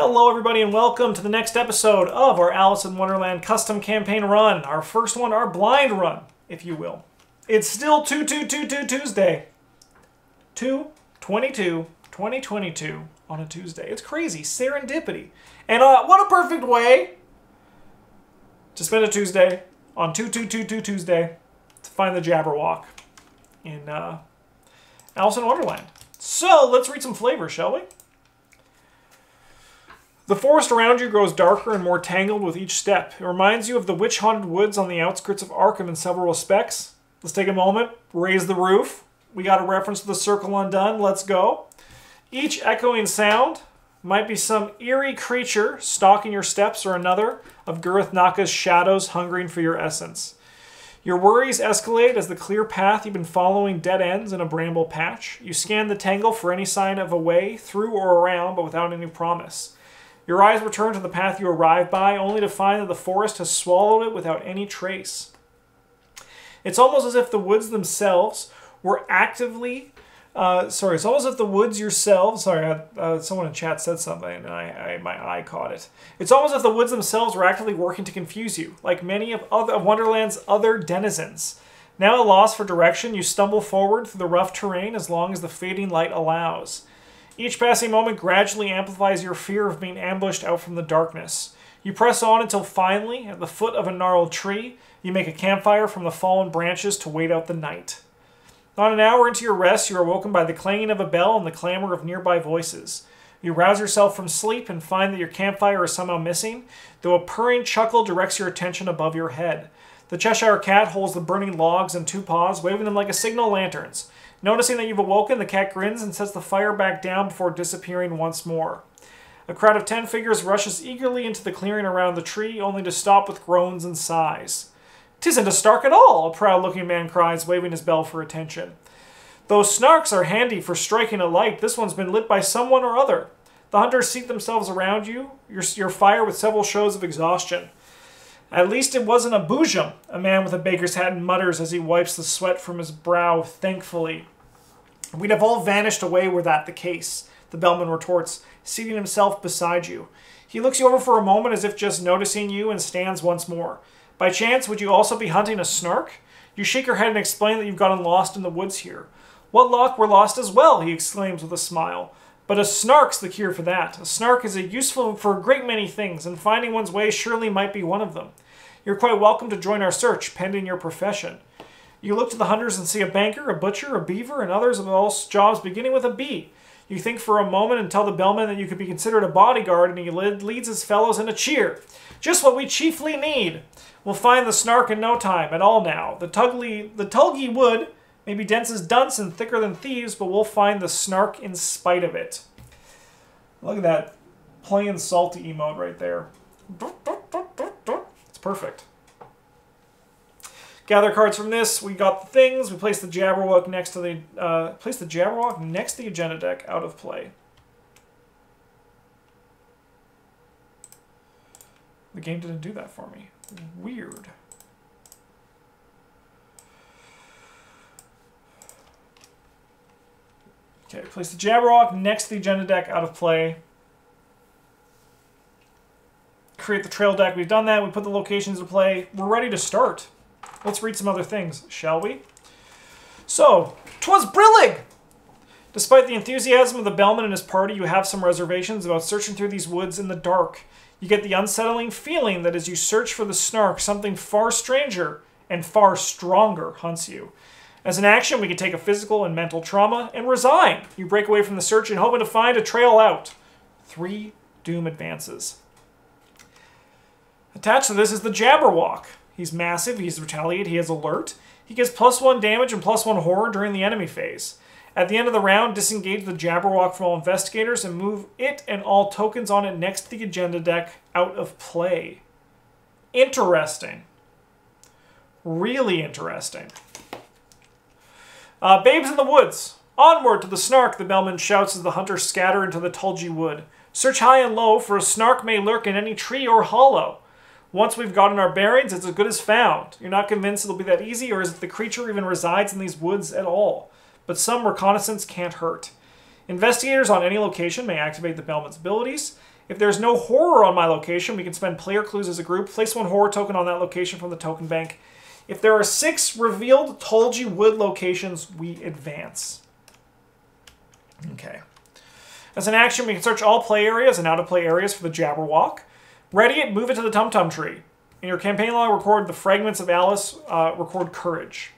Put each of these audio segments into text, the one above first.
Hello everybody and welcome to the next episode of our Alice in Wonderland custom campaign run. Our first one, our blind run, if you will. It's still Tuesday. 2/22/2022 on a Tuesday. It's crazy. Serendipity. And what a perfect way to spend a Tuesday on Tuesday to find the Jabberwock in Alice in Wonderland. So let's read some flavors, shall we? The forest around you grows darker and more tangled with each step. It reminds you of the witch-haunted woods on the outskirts of Arkham in several respects. Let's take a moment, raise the roof. We got a reference to the circle undone. Let's go. Each echoing sound might be some eerie creature stalking your steps or another of Gurith Naka's shadows hungering for your essence. Your worries escalate as the clear path you've been following dead ends in a bramble patch. You scan the tangle for any sign of a way through or around, but without any promise. Your eyes return to the path you arrived by, only to find that the forest has swallowed it without any trace. It's almost as if the woods themselves were actively... it's almost as if the woods yourselves... someone in chat said something and my eye caught it. It's almost as if the woods themselves were actively working to confuse you, like many of Wonderland's other denizens. Now at a loss for direction, you stumble forward through the rough terrain as long as the fading light allows. Each passing moment gradually amplifies your fear of being ambushed out from the darkness. You press on until finally, at the foot of a gnarled tree, you make a campfire from the fallen branches to wait out the night. Not an hour into your rest, you are woken by the clanging of a bell and the clamor of nearby voices. You rouse yourself from sleep and find that your campfire is somehow missing, though a purring chuckle directs your attention above your head. The Cheshire Cat holds the burning logs in two paws, waving them like a signal lanterns. Noticing that you've awoken, the cat grins and sets the fire back down before disappearing once more. A crowd of 10 figures rushes eagerly into the clearing around the tree, only to stop with groans and sighs. "'Tisn't a snark at all," a proud-looking man cries, waving his bell for attention. "Those snarks are handy for striking a light. This one's been lit by someone or other." The hunters seat themselves around you, your fire with several shows of exhaustion. "At least it wasn't a boojum," a man with a baker's hat mutters as he wipes the sweat from his brow thankfully. "We'd have all vanished away were that the case," the bellman retorts, seating himself beside you. He looks you over for a moment as if just noticing you and stands once more. "By chance, would you also be hunting a snark?" You shake your head and explain that you've gotten lost in the woods here. "What luck, we're lost as well," he exclaims with a smile. "But a snark's the cure for that. A snark is useful for a great many things, and finding one's way surely might be one of them. You're quite welcome to join our search, pending your profession." You look to the hunters and see a banker, a butcher, a beaver, and others of all jobs beginning with a B. You think for a moment and tell the bellman that you could be considered a bodyguard, and he leads his fellows in a cheer. "Just what we chiefly need. We'll find the snark in no time at all now. The tulgy wood may be dense as dunce and thicker than thieves, but we'll find the snark in spite of it." Look at that plain salty emote right there. It's perfect. Gather cards from this. We got the things. We place the Jabberwock next to the agenda deck out of play. The game didn't do that for me. Weird. Okay, place the Jabberwock next to the agenda deck out of play. Create the trail deck. We've done that. We put the locations into play. We're ready to start. Let's read some other things, shall we? So, "'Twas brillig!" Despite the enthusiasm of the bellman and his party, you have some reservations about searching through these woods in the dark. You get the unsettling feeling that as you search for the snark, something far stranger and far stronger hunts you. As an action, we can take a physical and mental trauma and resign. You break away from the search and hoping to find a trail out. 3 doom advances. Attached to this is the Jabberwock. He's massive, he's retaliate, he is alert. He gets +1 damage and +1 horror during the enemy phase. At the end of the round, disengage the Jabberwock from all investigators and move it and all tokens on it next to the agenda deck out of play. Interesting. Really interesting. Babes in the woods. "Onward to the snark," the bellman shouts as the hunters scatter into the tulgy wood. "Search high and low, for a snark may lurk in any tree or hollow. Once we've gotten our bearings, it's as good as found. You're not convinced it'll be that easy, or as if the creature even resides in these woods at all. But some reconnaissance can't hurt. Investigators on any location may activate the bellman's abilities. If there's no horror on my location, we can spend player clues as a group. Place 1 horror token on that location from the token bank. If there are 6 revealed Tulgey Wood locations, we advance. Okay. As an action, we can search all play areas and out-of-play areas for the Jabberwock. Ready it, move it to the Tum Tum Tree. In your campaign log, record the fragments of Alice, record courage.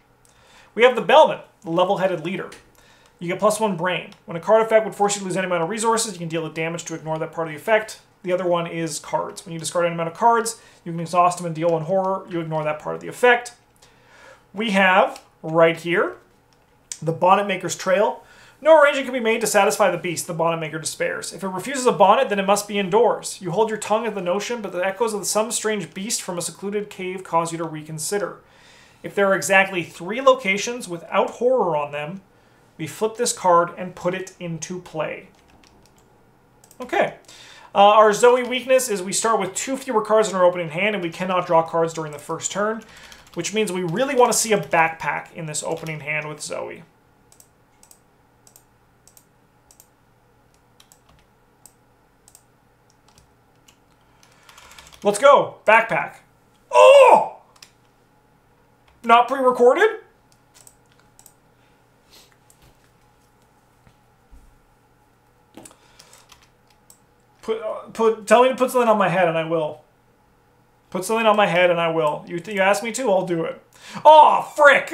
We have the Bellman, the level-headed leader. You get +1 brain. When a card effect would force you to lose any amount of resources, you can deal it damage to ignore that part of the effect. The other one is cards. When you discard any amount of cards, you can exhaust them and deal 1 horror. You ignore that part of the effect. We have, right here, the Bonnet Maker's Trail. No arrangement can be made to satisfy the beast, the Bonnet Maker despairs. If it refuses a bonnet, then it must be indoors. You hold your tongue at the notion, but the echoes of some strange beast from a secluded cave cause you to reconsider. If there are exactly 3 locations without horror on them, we flip this card and put it into play. Okay. Our Zoe weakness is we start with 2 fewer cards in our opening hand, and we cannot draw cards during the first turn, which means we really want to see a backpack in this opening hand with Zoe. Let's go. Backpack. Oh! Not pre-recorded? Tell me to put something on my head and I will. Put something on my head and I will. You ask me to, I'll do it. Oh, frick!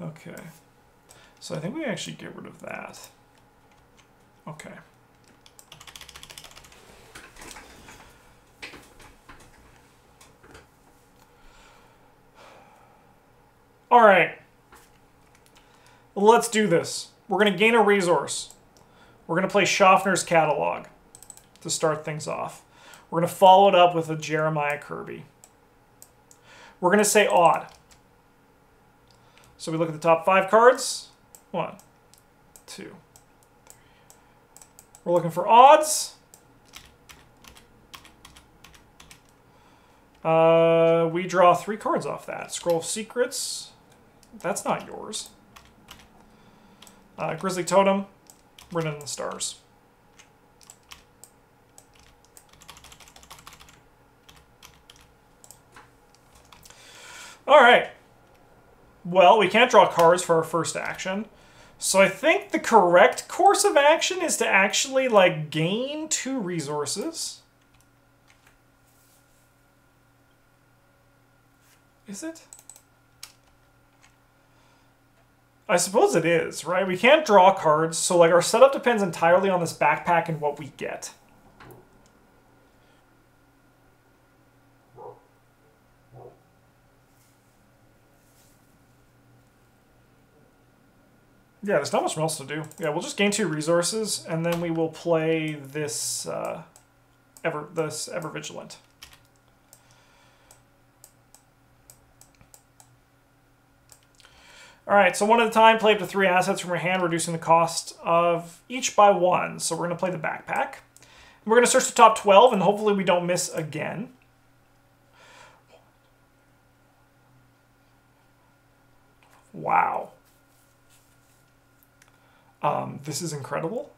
Okay, so I think we actually get rid of that. Okay. All right. Let's do this. We're going to gain a resource. We're going to play Schaffner's Catalog to start things off. We're going to follow it up with a Jeremiah Kirby. We're going to say odd. So we look at the top 5 cards. 1, 2. We're looking for odds. We draw 3 cards off that. Scroll of Secrets. That's not yours. Grizzly Totem. Written in the Stars. All right. Well, we can't draw cards for our first action. So I think the correct course of action is to actually, like, gain 2 resources. Is it? I suppose it is, right? We can't draw cards, so, like, our setup depends entirely on this backpack and what we get. Yeah, there's not much else to do. Yeah, we'll just gain 2 resources, and then we will play this Ever Vigilant. All right, so 1 at a time, play up to 3 assets from your hand, reducing the cost of each by 1. So we're going to play the backpack. We're going to search the top 12, and hopefully we don't miss again. Wow. This is incredible.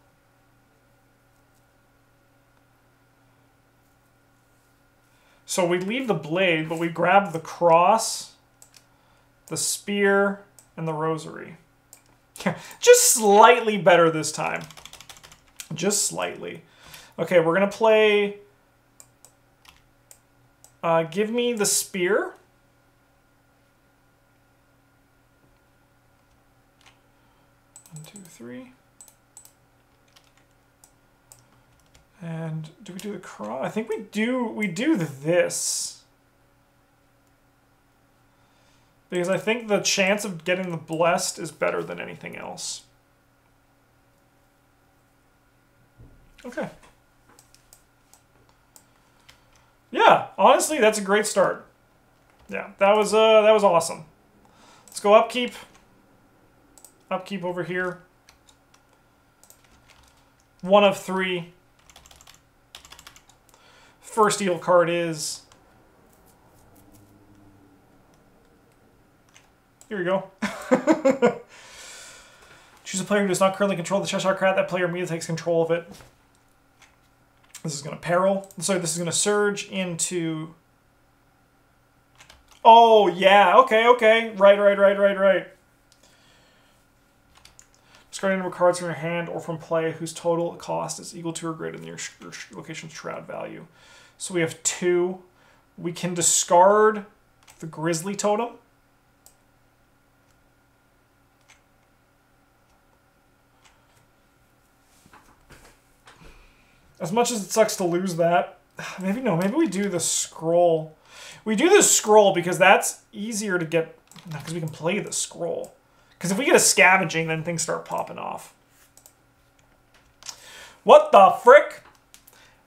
So we leave the blade, but we grab the cross, the spear, and the rosary. Just slightly better this time. Just slightly. Okay, we're going to play... give me the spear. One, two, three. And do we do the cross? I think we do this. Because I think the chance of getting the blessed is better than anything else. Okay. Yeah, honestly, that's a great start. Yeah, that was awesome. Let's go upkeep. Upkeep over here. 1 of 3. First deal card is... Here we go. Choose a player who does not currently control the Cheshire Cat. That player immediately takes control of it. This is going to peril. So this is going to surge into... Oh, yeah. Okay. Right. Discard any number of cards from your hand or from play whose total cost is equal to or greater than your location's shroud value. So we have 2. We can discard the Grizzly Totem. As much as it sucks to lose that, maybe we do the scroll. We do the scroll because that's easier to get, because we can play the scroll. Because if we get a scavenging, then things start popping off. What the frick?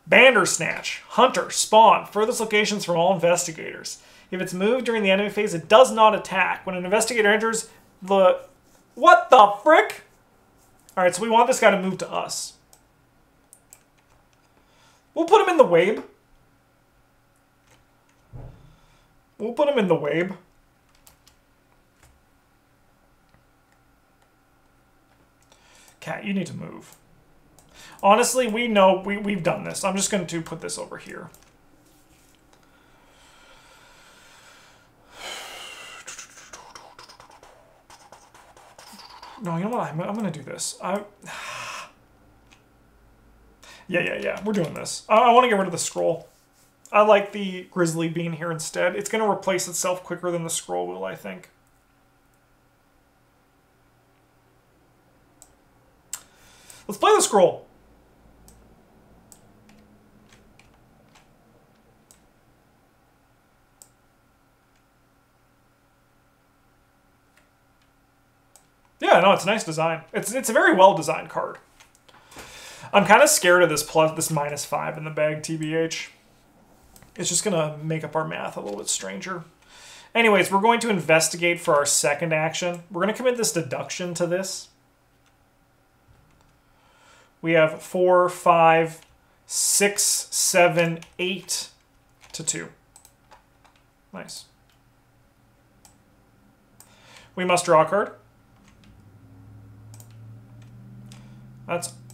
Bandersnatch. Hunter. Spawn. Furthest locations from all investigators. If it's moved during the enemy phase, it does not attack. When an investigator enters the... What the frick? Alright, so we want this guy to move to us. We'll put him in the Wabe. Cat, you need to move. Honestly, we know we've done this. I'm just going to put this over here. No, you know what? I'm going to do this. Yeah. We're doing this. I want to get rid of the scroll. I like the Grizzly being here instead. It's going to replace itself quicker than the scroll will, I think. Let's play the scroll. Yeah, no, it's a nice design. It's a very well designed card. I'm kind of scared of this -5 in the bag, TBH. It's just going to make up our math a little bit stranger. Anyways, we're going to investigate for our second action. We're going to commit this deduction to this. We have 4, 5, 6, 7, 8 to 2. Nice. We must draw a card.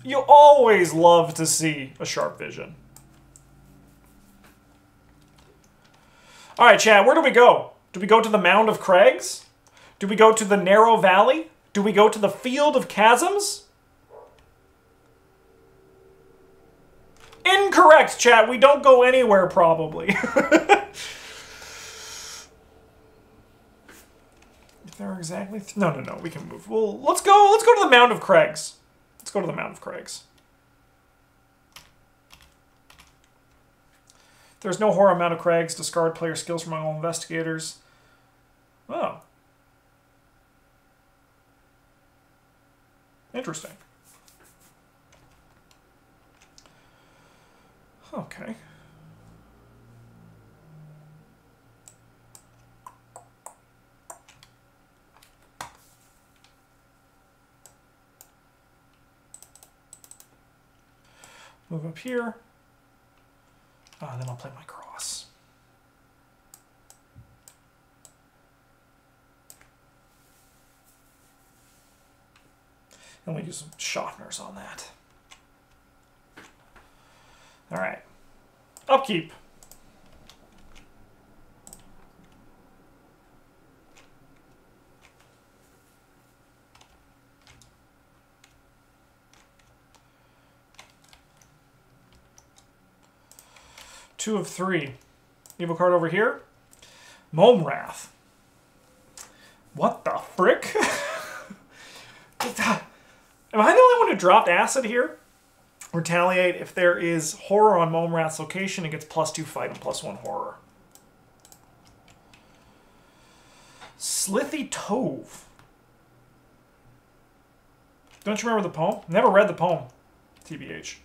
You always love to see a sharp vision. All right, chat, where do we go? Do we go to the Mound of Crags? Do we go to the Narrow Valley? Do we go to the Field of Chasms? Incorrect, chat. We don't go anywhere, probably. If there are exactly... No. We can move. Well, let's go to the Mound of Crags. Let's go to the Mound of Crags. If there's no horror on Mound of Crags, discard player skills from all investigators. Oh. Interesting. Okay. Move up here. Then I'll play my cross. And we'll use some Schaffners on that. All right. Upkeep. Two of 3. Evil card over here. Momrath. What the frick? Am I the only one who dropped acid here? Retaliate. If there is horror on Momrath's location, it gets +2 fight and +1 horror. Slithy Tove. Don't you remember the poem? Never read the poem, TBH.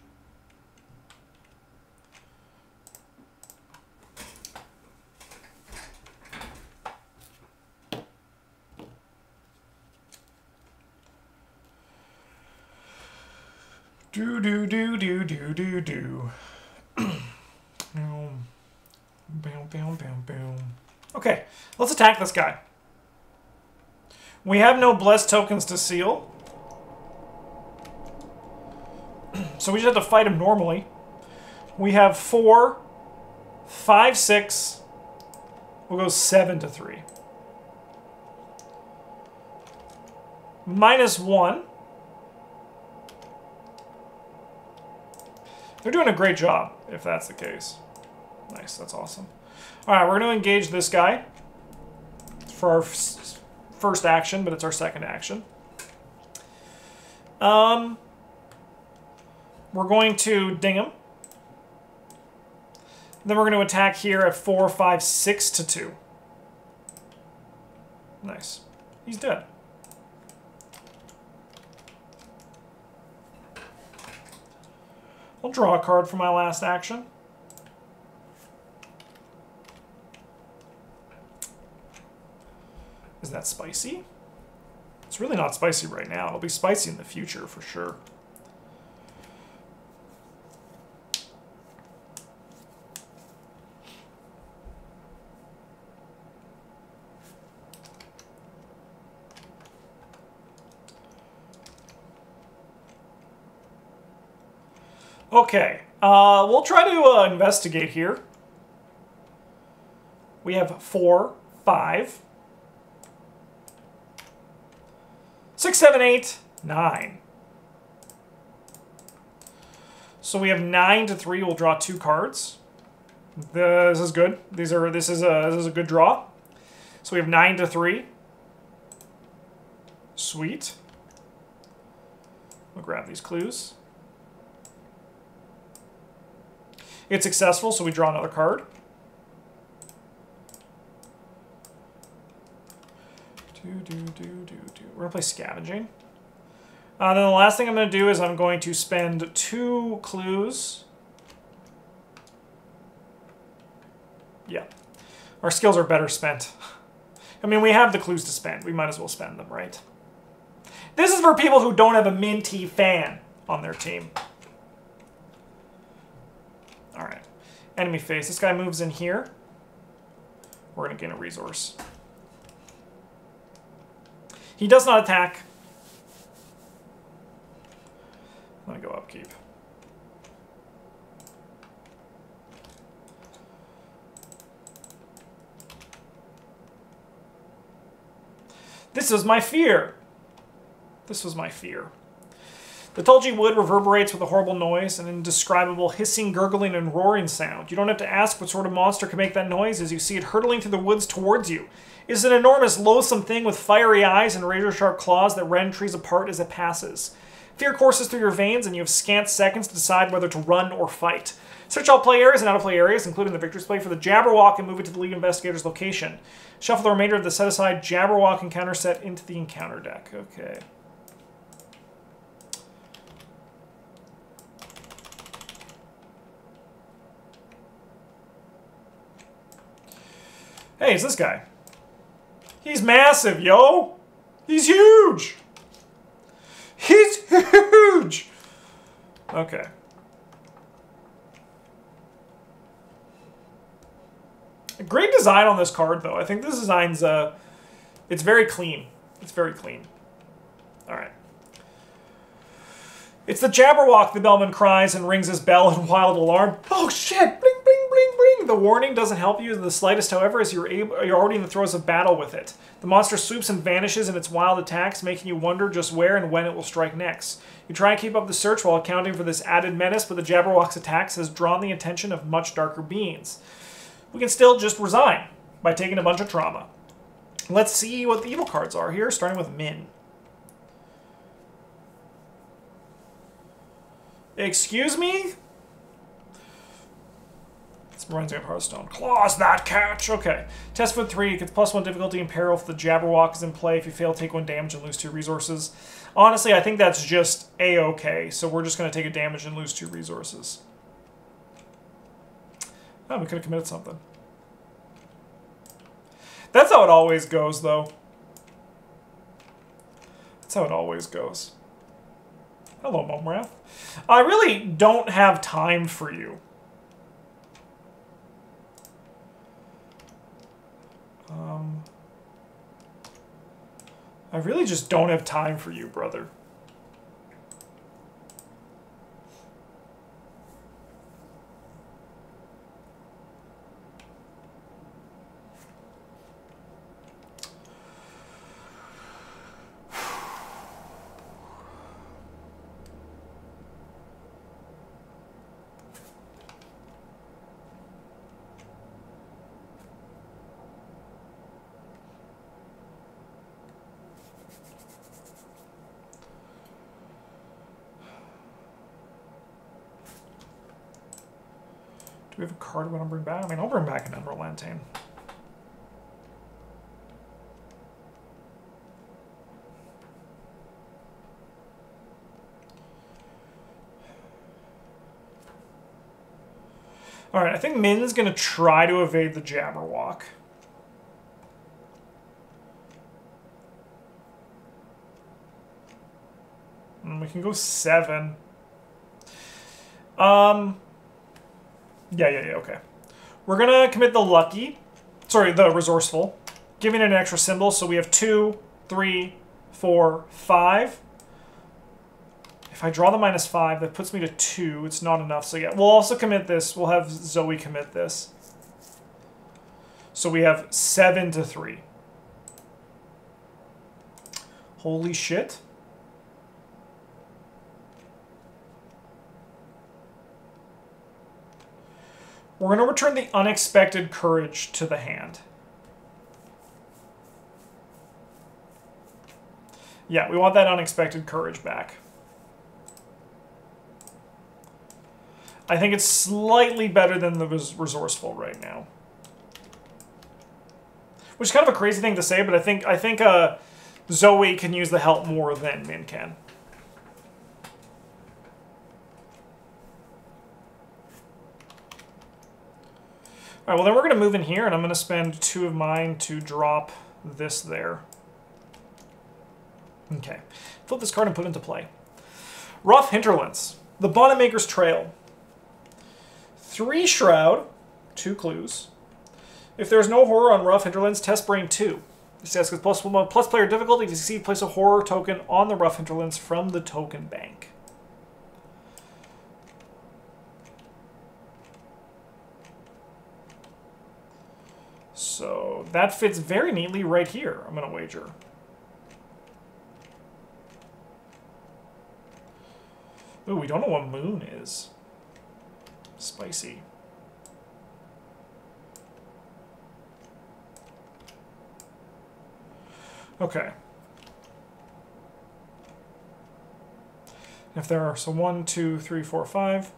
Do do do do do do do. Boom, boom, boom, boom. Okay, let's attack this guy. We have no blessed tokens to seal, so we just have to fight him normally. We have 4, 5, 6. We'll go 7 to 3. -1. They're doing a great job, if that's the case. Nice, that's awesome. Alright, we're going to engage this guy for our first action, but it's our second action. We're going to ding him. Then we're going to attack here at 4, 5, 6 to 2. Nice. He's dead. I'll draw a card for my last action. Is that spicy? It's really not spicy right now. It'll be spicy in the future for sure. Okay, we'll try to investigate here. We have 4, 5, 6, 7, 8, 9. So we have 9 to 3. We'll draw 2 cards. This is good. This is a good draw. So we have 9 to 3. Sweet. We'll grab these clues. It's successful, so we draw another card. We're going to play Scavenging. Then the last thing I'm going to do is I'm going to spend 2 clues. Yeah. Our skills are better spent. I mean, we have the clues to spend. We might as well spend them, right? This is for people who don't have a Minty fan on their team. Alright. Enemy phase. This guy moves in here. We're going to gain a resource. He does not attack. I'm going to go upkeep. This was my fear. This was my fear. The tulgey wood reverberates with a horrible noise, an indescribable hissing, gurgling, and roaring sound. You don't have to ask what sort of monster can make that noise as you see it hurtling through the woods towards you. It is an enormous, loathsome thing with fiery eyes and razor-sharp claws that rend trees apart as it passes. Fear courses through your veins, and you have scant seconds to decide whether to run or fight. Search all play areas and out-of-play areas, including the victory display, for the Jabberwock and move it to the League Investigator's location. Shuffle the remainder of the set-aside Jabberwock encounter set into the encounter deck. Okay. Hey, it's this guy. He's massive, yo! He's huge! He's huge! Okay. Great design on this card, though. I think this design's, it's very clean. It's very clean. Alright. It's the Jabberwock, the bellman cries and rings his bell in wild alarm. Oh shit! Bling, bling, bling, bling! The warning doesn't help you in the slightest, however, as you're already in the throes of battle with it. The monster swoops and vanishes in its wild attacks, making you wonder just where and when it will strike next. You try and keep up the search while accounting for this added menace, but the Jabberwock's attacks has drawn the attention of much darker beings. We can still just resign by taking a bunch of trauma. Let's see what the evil cards are here, starting with Minh. Excuse me? This reminds me of Hearthstone. Claws that catch! Okay. Test for 3. Gets +1 difficulty and peril if the Jabberwock is in play. If you fail, take 1 damage and lose 2 resources. Honestly, I think that's just A-okay. So we're just going to take a damage and lose 2 resources. Oh, we could have committed something. That's how it always goes, though. That's how it always goes. Hello, Momrath. I really don't have time for you. I really just don't have time for you, brother. Do we have a card we want to bring back? I mean, I'll bring back an Emerald Lantane. Alright, I think Min's going to try to evade the Jabberwock. And we can go 7. Yeah, okay. We're gonna commit the lucky, sorry, the resourceful, giving it an extra symbol, so we have 2, 3, 4, 5. If I draw the -5, that puts me to 2. It's not enough, so yeah, we'll also commit this. We'll have Zoe commit this. So we have 7 to 3. Holy shit. We're going to return the unexpected courage to the hand. Yeah, we want that unexpected courage back. I think it's slightly better than the resourceful right now. Which is kind of a crazy thing to say, but I think Zoe can use the help more than Min can. Alright, well then we're going to move in here, and I'm going to spend 2 of mine to drop this there. Okay. Flip this card and put it into play. Rough Hinterlands. The Bonnetmaker's Trail. 3 Shroud, 2 clues. If there's no horror on Rough Hinterlands, test Brain 2. This asks with plus player difficulty. If you succeed, place a horror token on the Rough Hinterlands from the token bank. So that fits very neatly right here, I'm going to wager. Ooh, we don't know what Moon is. Spicy. Okay. If there are, so 1, 2, 3, 4, 5.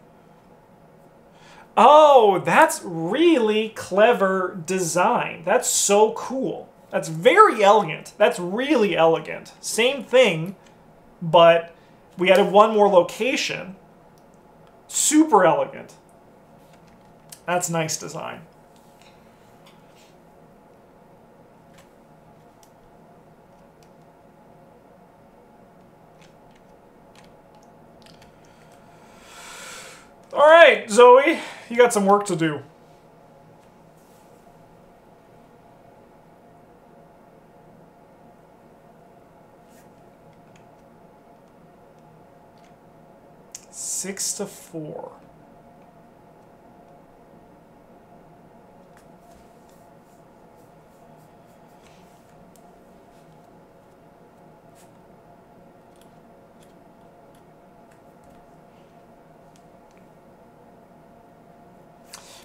Oh, that's really clever design. That's so cool. That's very elegant. That's really elegant. Same thing, but we added 1 more location. Super elegant. That's nice design. All right, Zoe, you got some work to do. Six to 4.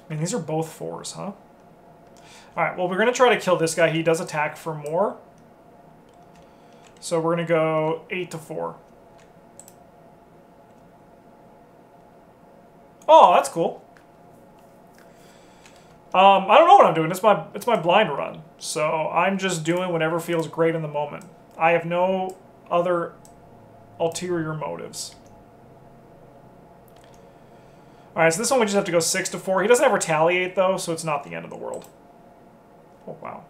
I mean, these are both 4s, huh? Alright, well, we're going to try to kill this guy. He does attack for more. So we're going to go 8 to 4. Oh, that's cool. I don't know what I'm doing. It's my blind run. So I'm just doing whatever feels great in the moment. I have no other ulterior motives. Alright, so this one we just have to go 6 to 4. He doesn't have retaliate, though, so it's not the end of the world. Oh, wow.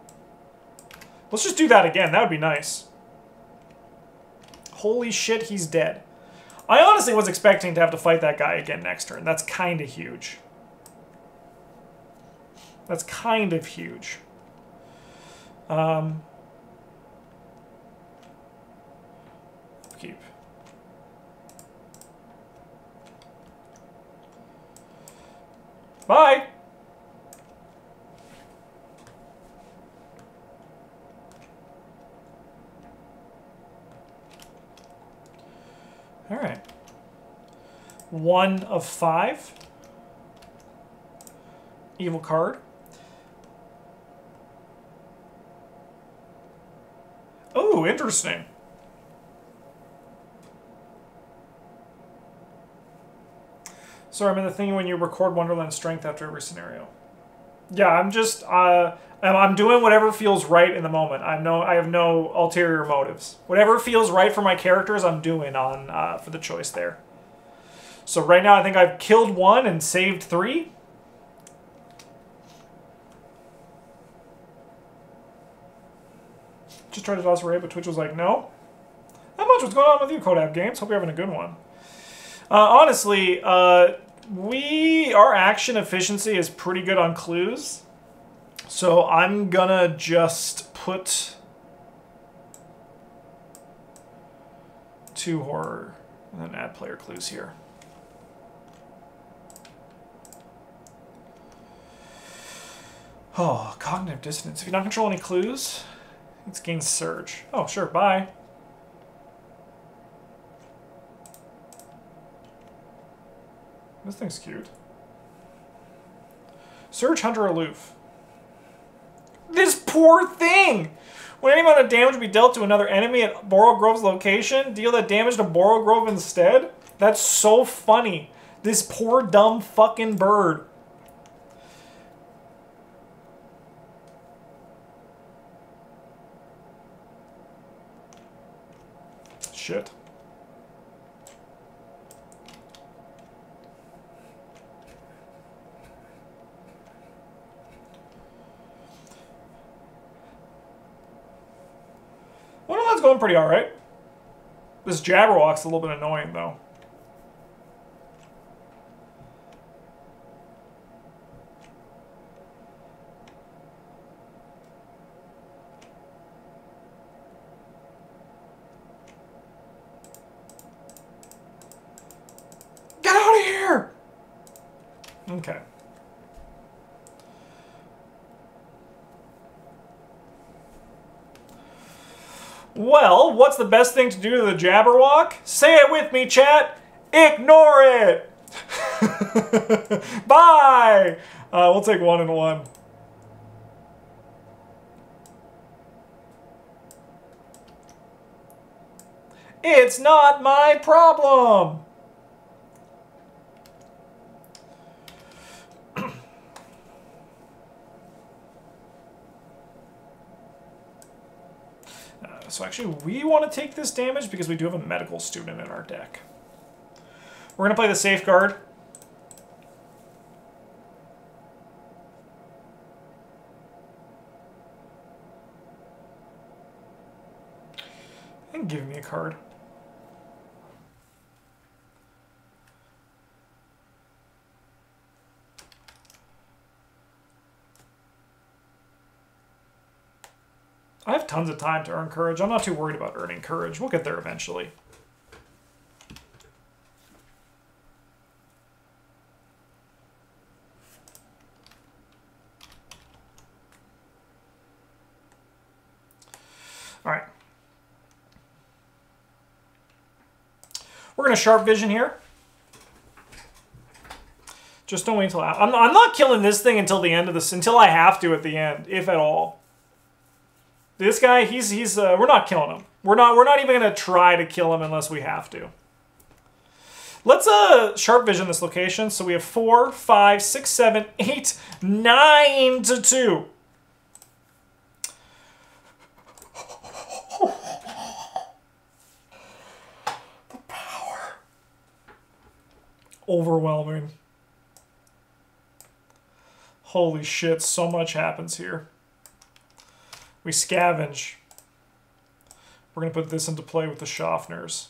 Let's just do that again. That would be nice. Holy shit, he's dead. I honestly was expecting to have to fight that guy again next turn. That's kind of huge. That's kind of huge. Keep. Bye! All right. 1 of 5. Evil card. Oh, interesting. Sorry, I'm in the thing when you record Wonderland strength after every scenario. Yeah, I'm just I'm doing whatever feels right in the moment. I have no ulterior motives. Whatever feels right for my characters, I'm doing on for the choice there. So right now, I think I've killed 1 and saved 3. Just tried to toss a raid, but Twitch was like, no. Not much. What's going on with you, Kodab Games? Hope you're having a good one. Honestly, our action efficiency is pretty good on clues. So I'm gonna just put 2 horror and then add player clues here. Oh, cognitive dissonance. If you don't control any clues, it's gain surge. Oh, sure, bye. This thing's cute. Surge Hunter Aloof. This poor thing! When any amount of damage would be dealt to another enemy at Borrow Grove's location, deal that damage to Borrow Grove instead? That's so funny. This poor dumb fucking bird. Shit. Wonderland's going pretty alright. This Jabberwock's a little bit annoying, though. Get out of here! Okay. Well, what's the best thing to do to the Jabberwock? Say it with me, chat. Ignore it. Bye. We'll take 1 and 1. It's not my problem. So actually, we want to take this damage because we do have a medical student in our deck. We're going to play the Safeguard. And give me a card. I have tons of time to earn courage. I'm not too worried about earning courage. We'll get there eventually. All right. We're going to Sharp Vision here. Just don't wait until... I'm not killing this thing until the end of this, until I have to at the end, if at all. This guy, he's we're not killing him. We're not even gonna try to kill him unless we have to. Let's Sharp Vision this location. So we have 4, 5, 6, 7, 8, 9 to 2. The power. Overwhelming. Holy shit, so much happens here. We scavenge. We're going to put this into play with the Schaffners.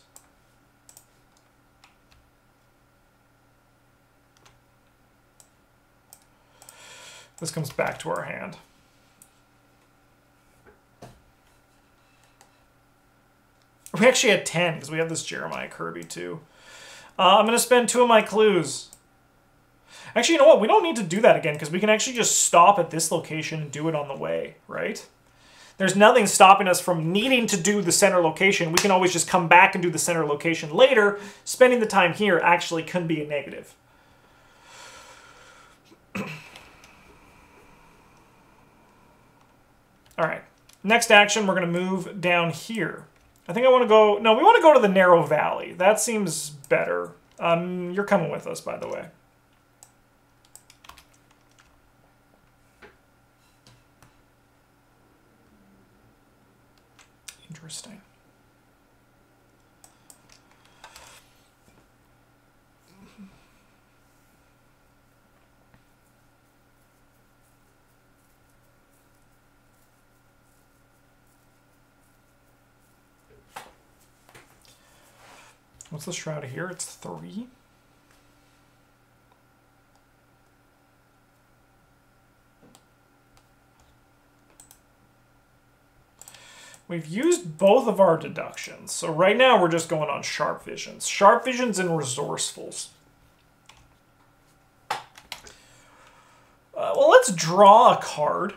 This comes back to our hand. We actually had 10 because we have this Jeremiah Kirby too. I'm going to spend 2 of my clues. Actually, you know what? We don't need to do that again because we can actually just stop at this location and do it on the way, right? There's nothing stopping us from needing to do the center location. We can always just come back and do the center location later. Spending the time here actually couldn't be a negative. All right. Next action, we're going to move down here. I think I want to go... No, we want to go to the narrow valley. That seems better. You're coming with us, by the way. Interesting. What's the shroud here? It's 3. We've used both of our deductions, so right now we're just going on sharp visions. Sharp visions and resourcefuls. Well, let's draw a card.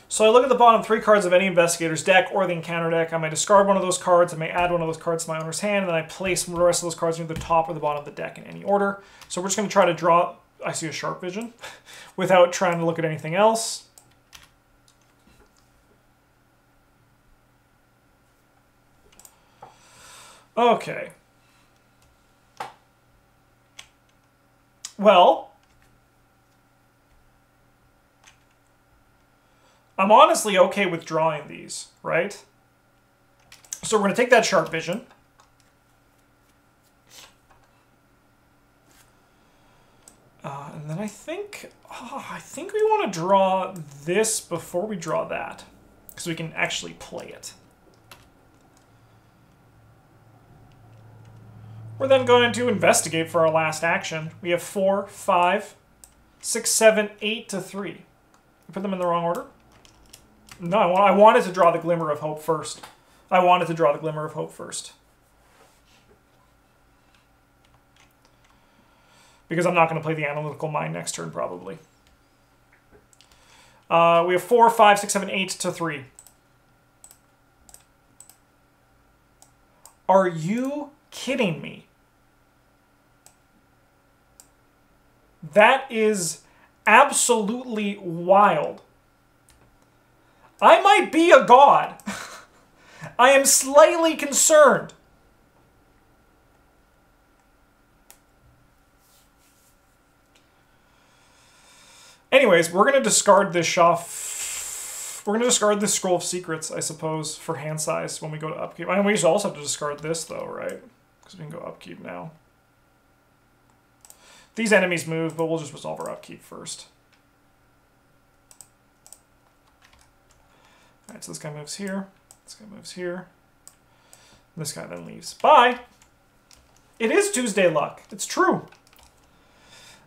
So I look at the bottom 3 cards of any investigator's deck or the encounter deck. I may discard one of those cards, I may add one of those cards to my owner's hand, and then I place the rest of those cards near the top or the bottom of the deck in any order. So we're just going to try to draw, I see a sharp vision, without trying to look at anything else. Okay. Well, I'm honestly okay with drawing these, right? So we're going to take that sharp vision. And then I think we want to draw this before we draw that, because we can actually play it. We're then going to investigate for our last action. We have 4, 5, 6, 7, 8 to 3. You put them in the wrong order? No, I wanted to draw the Glimmer of Hope first. I wanted to draw the Glimmer of Hope first. Because I'm not going to play the Analytical Mind next turn, probably. We have 4, 5, 6, 7, 8 to 3. Are you kidding me? That is absolutely wild. I might be a god. I am slightly concerned. Anyways, we're going to discard this We're going to discard this Scroll of Secrets, I suppose, for hand size when we go to upkeep. I mean, we also have to discard this, though, right? Because we can go upkeep now. These enemies move, but we'll just resolve our upkeep first. Alright, so this guy moves here. This guy moves here. This guy then leaves. Bye! It is Tuesday luck. It's true.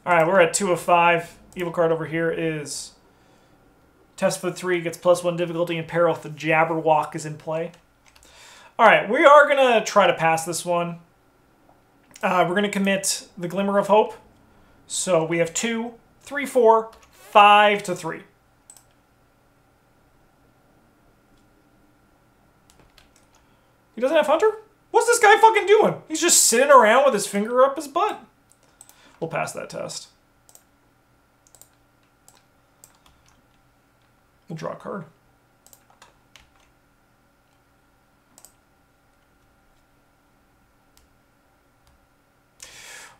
Alright, we're at 2 of 5. Evil card over here is Test for 3, gets +1 difficulty and peril if the Jabberwock is in play. Alright, we are going to try to pass this one. We're going to commit the Glimmer of Hope. So we have 2, 3, 4, 5 to 3. He doesn't have Hunter? What's this guy fucking doing? He's just sitting around with his finger up his butt. We'll pass that test. We'll draw a card.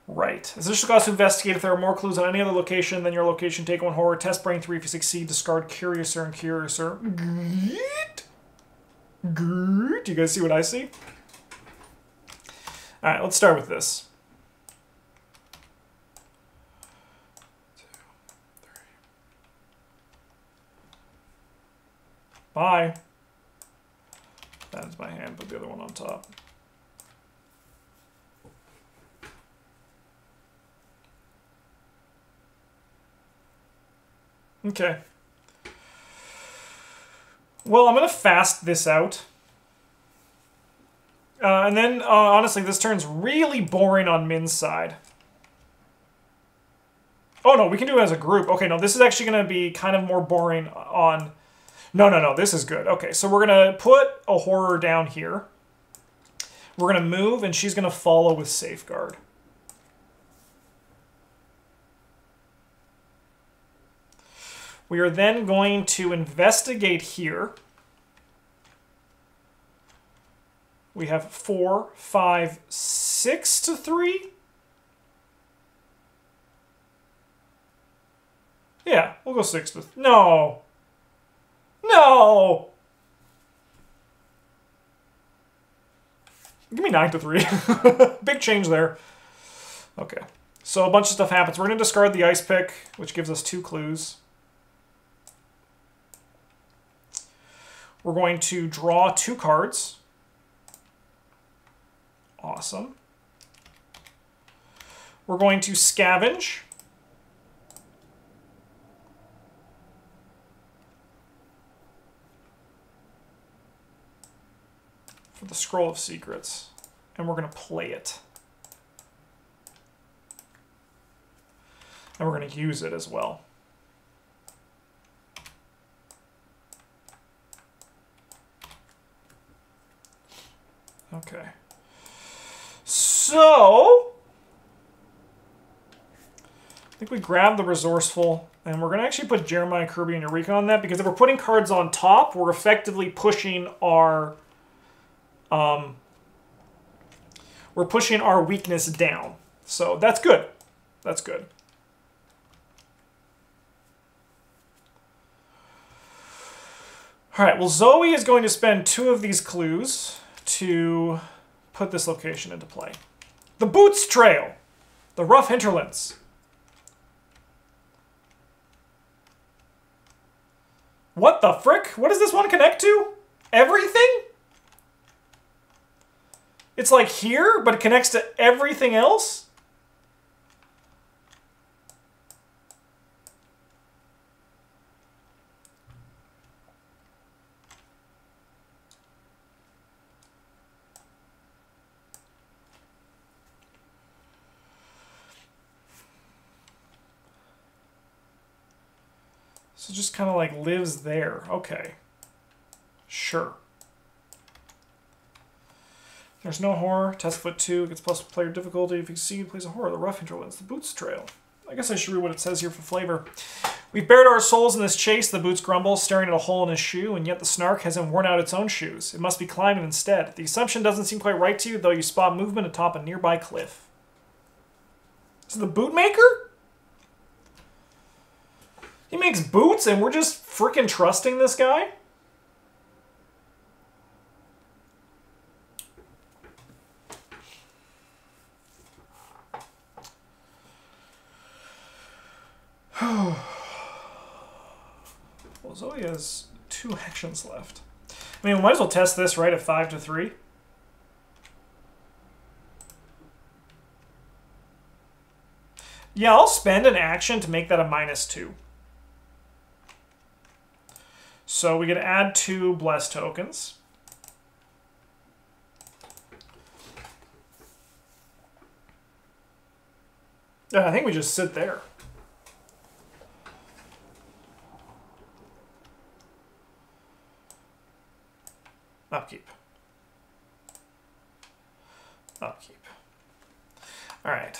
Right. As this will cost to investigate if there are more clues on any other location than your location. Take 1 horror. Test brain 3 if you succeed. Discard Curiouser and Curiouser. Good. Do you guys see what I see? Alright, let's start with this. 2, 3. Bye. That is my hand. Put the other one on top. Okay. Well, I'm going to fast this out. And then, honestly, this turns really boring on Min's side. Oh, no, we can do it as a group. Okay, no, this is actually going to be kind of more boring on... No, this is good. Okay, so we're going to put a horror down here. We're going to move, and she's going to follow with Safeguard. We are then going to investigate here. We have 4, 5, 6 to 3. Yeah, we'll go 6 to 3. No. No. Give me 9 to 3. Big change there. Okay. So a bunch of stuff happens. We're going to discard the ice pick, which gives us 2 clues. We're going to draw 2 cards. Awesome. We're going to scavenge. For the Scroll of Secrets. And we're going to play it. And we're going to use it as well. Okay. So, I think we grab the Resourceful, and we're going to actually put Jeremiah, Kirby, and Eureka on that, because if we're putting cards on top, we're effectively pushing our weakness down. So that's good. That's good. All right, well, Zoe is going to spend 2 of these clues to put this location into play. The Boots Trail. The Rough Hinterlands. What the frick? What does this one connect to? Everything? It's like here, but it connects to everything else? So it just kind of like lives there. Okay. Sure. There's no horror. Test foot 2 gets plus player difficulty. If you succeed, plays a horror. The Rough Hinterlands. The Boots Trail. I guess I should read what it says here for flavor. We've bared our souls in this chase. The boots grumble, staring at a hole in his shoe, and yet the snark hasn't worn out its own shoes. It must be climbing instead. The assumption doesn't seem quite right to you, though you spot movement atop a nearby cliff. Is it the bootmaker? He makes boots, and we're just freaking trusting this guy? Well, Zoe has 2 actions left. I mean, we might as well test this, right, at 5 to 3. Yeah, I'll spend an action to make that a -2. So we get to add 2 bless tokens. I think we just sit there. Upkeep. Upkeep. All right.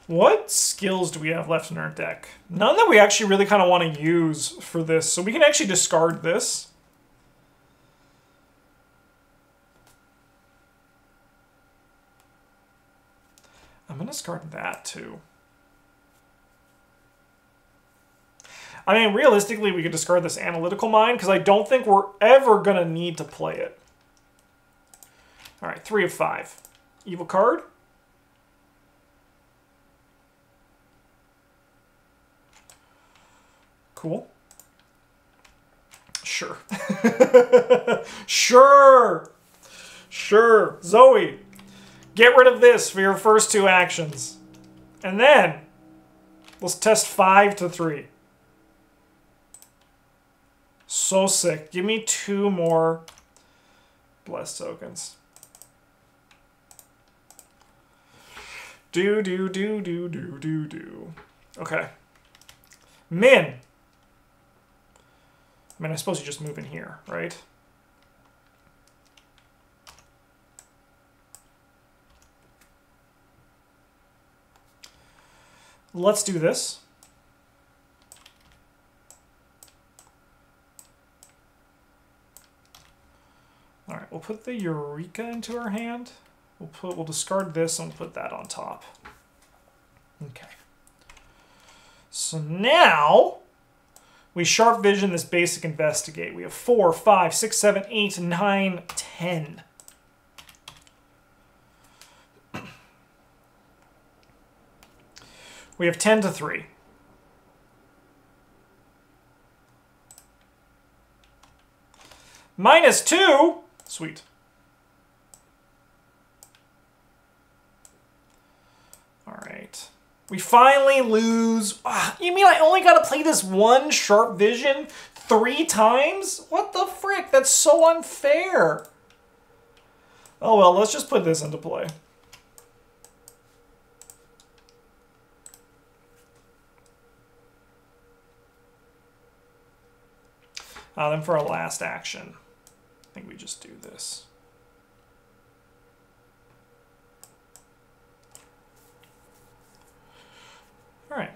What skills do we have left in our deck? None that we actually really kind of want to use for this, so we can actually discard this. I'm going to discard that too. I mean, realistically, we could discard this Analytical Mind, because I don't think we're ever going to need to play it. All right, 3 of 5. Evil card. Cool. Sure. Sure. Sure. Zoe, get rid of this for your first 2 actions. And then, let's test 5 to 3. So sick. Give me 2 more blessed tokens. Do. Okay. Min. I mean, I suppose you just move in here, right? Let's do this. All right, we'll put the Eureka into our hand. We'll discard this and we'll put that on top. Okay. So now we sharp vision this basic investigate. We have 4, 5, 6, 7, 8, 9, 10. We have 10 to 3. -2. Sweet. All right. We finally lose. You mean I only got to play this one sharp vision 3 times? What the frick? That's so unfair. Oh well, let's just put this into play. Then for our last action, I think we just do this. All right.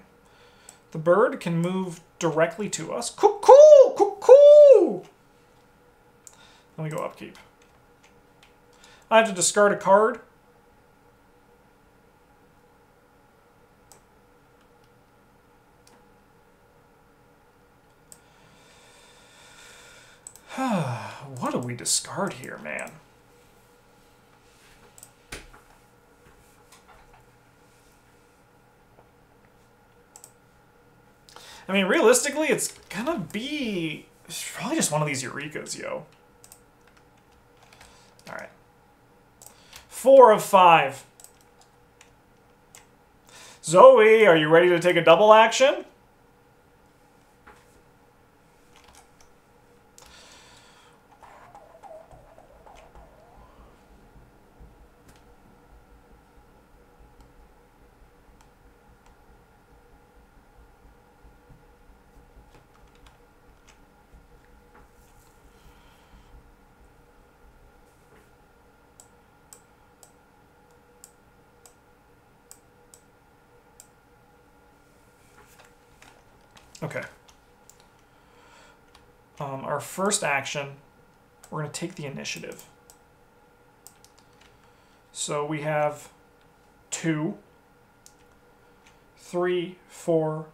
The bird can move directly to us. Cuckoo! Cuckoo! Then we go upkeep. I have to discard a card. What do we discard here, man? I mean, realistically, it's gonna be... It's probably just one of these Eurekas, yo. Alright. 4 of 5. Zoe, are you ready to take a double action? Okay. Our first action, we're going to take the initiative. So we have 2, 3, 4,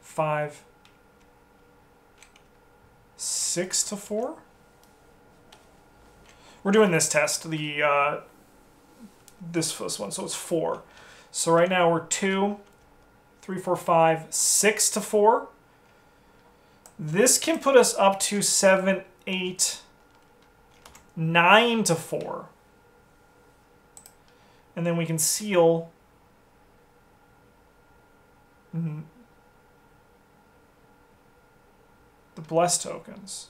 5, 6 to 4. We're doing this test, this first one, so it's 4. So right now we're 2, 3, 4, 5, 6 to 4. This can put us up to 7, 8, 9 to 4. And then we can seal the blessed tokens.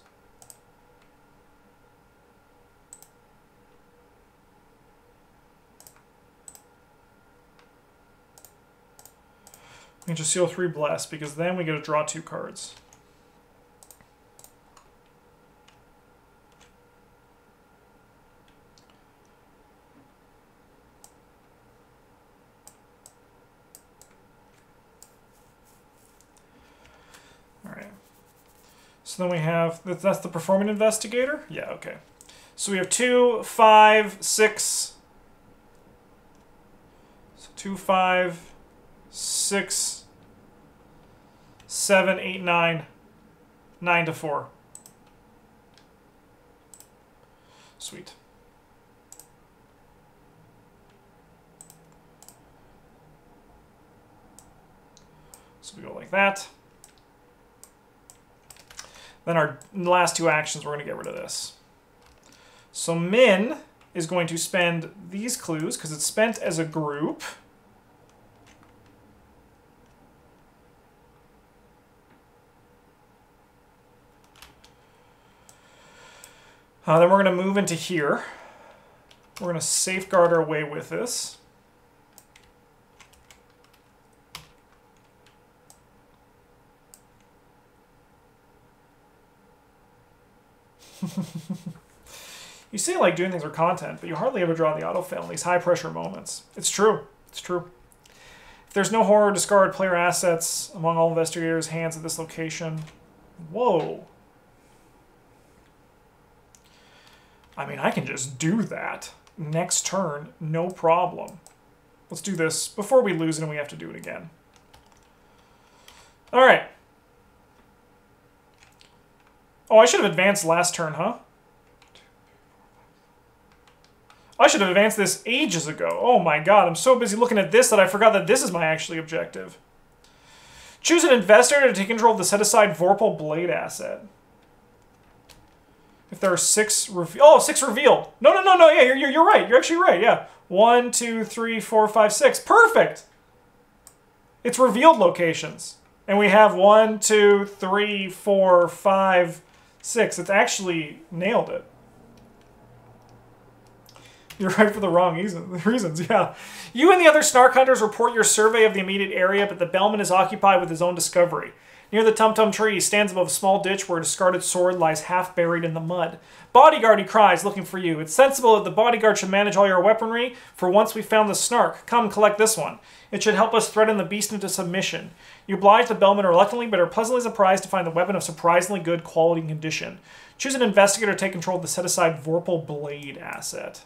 We can just seal 3 blessed because then we get to draw 2 cards. So then we have, that's the performing investigator? Yeah, okay. So we have 2, 5, 6. So 2, 5, 6, 7, 8, 9. 9 to 4. Sweet. So we go like that. Then our last 2 actions, we're going to get rid of this. So Min is going to spend these clues because it's spent as a group. Then we're going to move into here. We're going to safeguard our way with this. You say like doing things for content, but you hardly ever draw the autofill in these high-pressure moments. It's true. It's true. If there's no horror, discard player assets among all investigators' hands at this location. Whoa. I mean, I can just do that. Next turn, no problem. Let's do this before we lose and we have to do it again. All right. Oh, I should have advanced last turn, huh? I should have advanced this ages ago. Oh my god, I'm so busy looking at this that I forgot that this is my actually objective. Choose an investigator to take control of the set-aside Vorpal Blade asset. If there are 6 reveal... Oh, 6 revealed. No. Yeah, you're right. You're actually right, yeah. 1, 2, 3, 4, 5, 6. Perfect! It's revealed locations. And we have 1, 2, 3, 4, 5, 6. It's actually nailed it. You're right for the wrong reasons, yeah. You and the other Snark Hunters report your survey of the immediate area, but the Bellman is occupied with his own discovery. Near the Tum-Tum tree, he stands above a small ditch where a discarded sword lies half buried in the mud. Bodyguard, he cries, looking for you. It's sensible that the bodyguard should manage all your weaponry, for once we found the Snark. Come, collect this one. It should help us threaten the beast into submission. You oblige the Bellman reluctantly, but are pleasantly surprised to find the weapon of surprisingly good quality and condition. Choose an investigator to take control of the set-aside Vorpal Blade asset.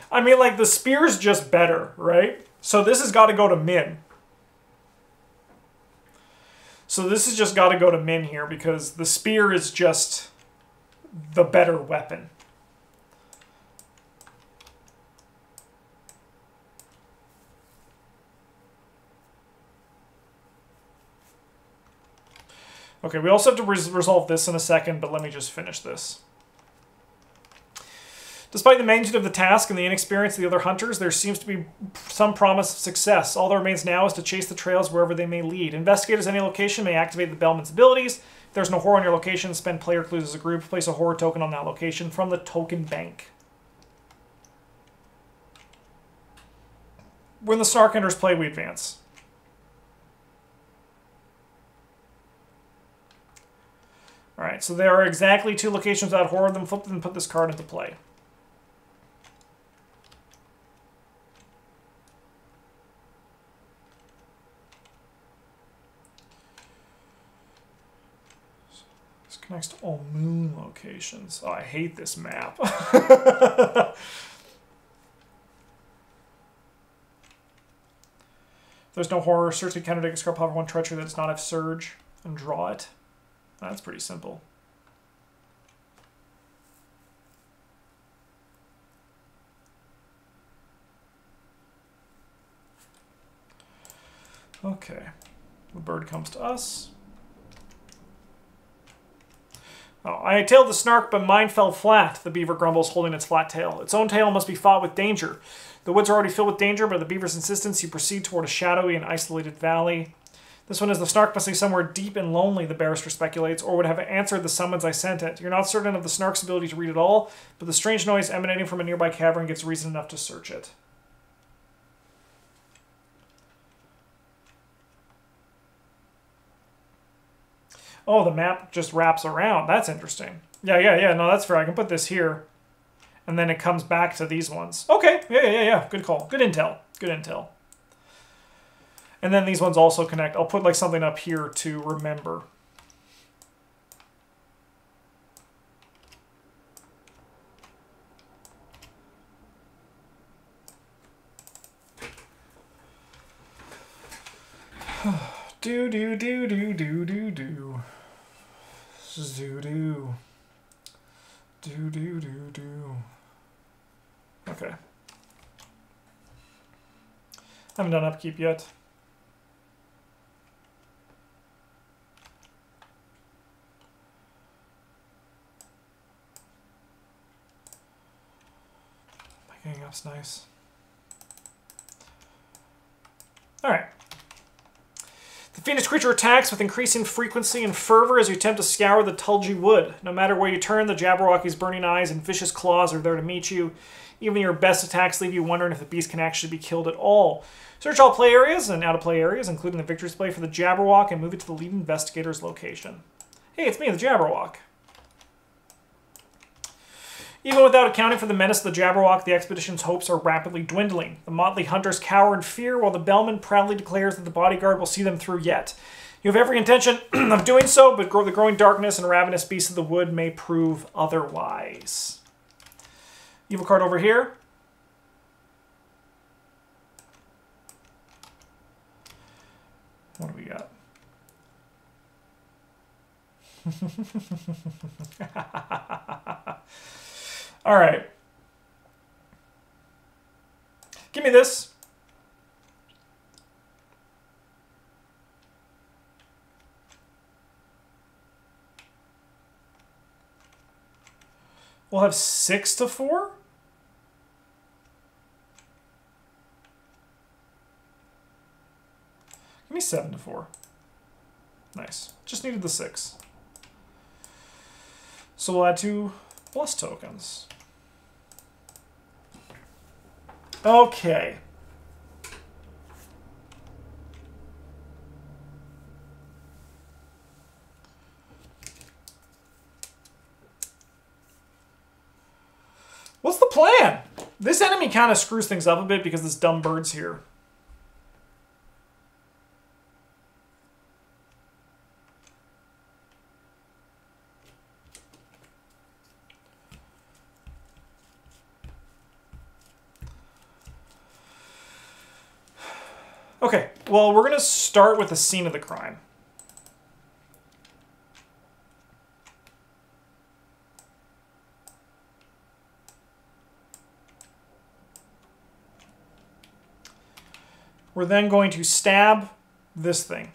I mean, like, the spear's just better, right? So this has got to go to Min. So this has just got to go to Min here because the spear is just the better weapon. Okay, we also have to resolve this in a second, but let me just finish this. Despite the magnitude of the task and the inexperience of the other hunters, there seems to be some promise of success. All that remains now is to chase the trails wherever they may lead. Investigators at any location may activate the Bellman's abilities. If there's no horror on your location, spend player clues as a group. Place a horror token on that location from the token bank. When the Snark Hunters play, we advance. Alright, so there are exactly 2 locations without horror. Then flip them and put this card into play. This connects to all moon locations. Oh, I hate this map. There's no horror. Search the counter to discard power 1 treachery that does not have surge and draw it. That's pretty simple. Okay. The bird comes to us. Oh, I tailed the Snark, but mine fell flat, the beaver grumbles, holding its flat tail. Its own tail must be fought with danger. The woods are already filled with danger, but at the beaver's insistence, you proceed toward a shadowy and isolated valley. This one is the Snark must be somewhere deep and lonely, the barrister speculates, or would have answered the summons I sent it. You're not certain of the Snark's ability to read at all, but the strange noise emanating from a nearby cavern gives reason enough to search it. Oh, the map just wraps around. That's interesting. Yeah. No, that's fair. I can put this here, and then it comes back to these ones. Okay. Yeah. Good call. Good intel. Good intel. And then these ones also connect. I'll put like something up here to remember. Do do do do do do do. Do do. Do do do do. Okay. Haven't done upkeep yet. My gang up's nice. Alright. The fiendish creature attacks with increasing frequency and fervor as you attempt to scour the Tulgy wood. No matter where you turn, the Jabberwocky's burning eyes and vicious claws are there to meet you. Even your best attacks leave you wondering if the beast can actually be killed at all. Search all play areas and out-of-play areas, including the victory display for the Jabberwock, and move it to the lead investigator's location. Hey, it's me, the Jabberwock. Even without accounting for the menace of the Jabberwock, the expedition's hopes are rapidly dwindling. The motley hunters cower in fear, while the bellman proudly declares that the bodyguard will see them through yet. You have every intention of doing so, but the growing darkness and ravenous beasts of the wood may prove otherwise. Evil card over here. What do we got? All right. Give me this. We'll have 6 to 4. Give me 7 to 4. Nice. Just needed the 6. So we'll add 2 plus tokens. Okay. What's the plan? This enemy kind of screws things up a bit because this dumb bird's here. Okay, well, we're going to start with the scene of the crime. We're then going to stab this thing.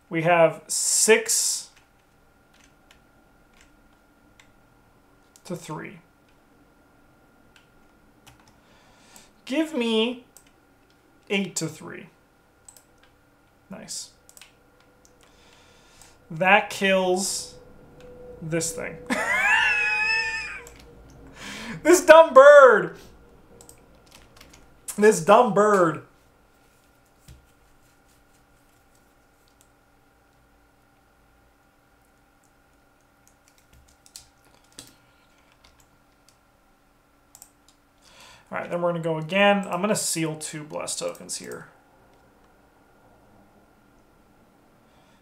We have 6 to 3. Give me 8 to 3. Nice. That kills this thing. This dumb bird. This dumb bird. All right, then we're going to go again. I'm going to seal 2 blessed tokens here.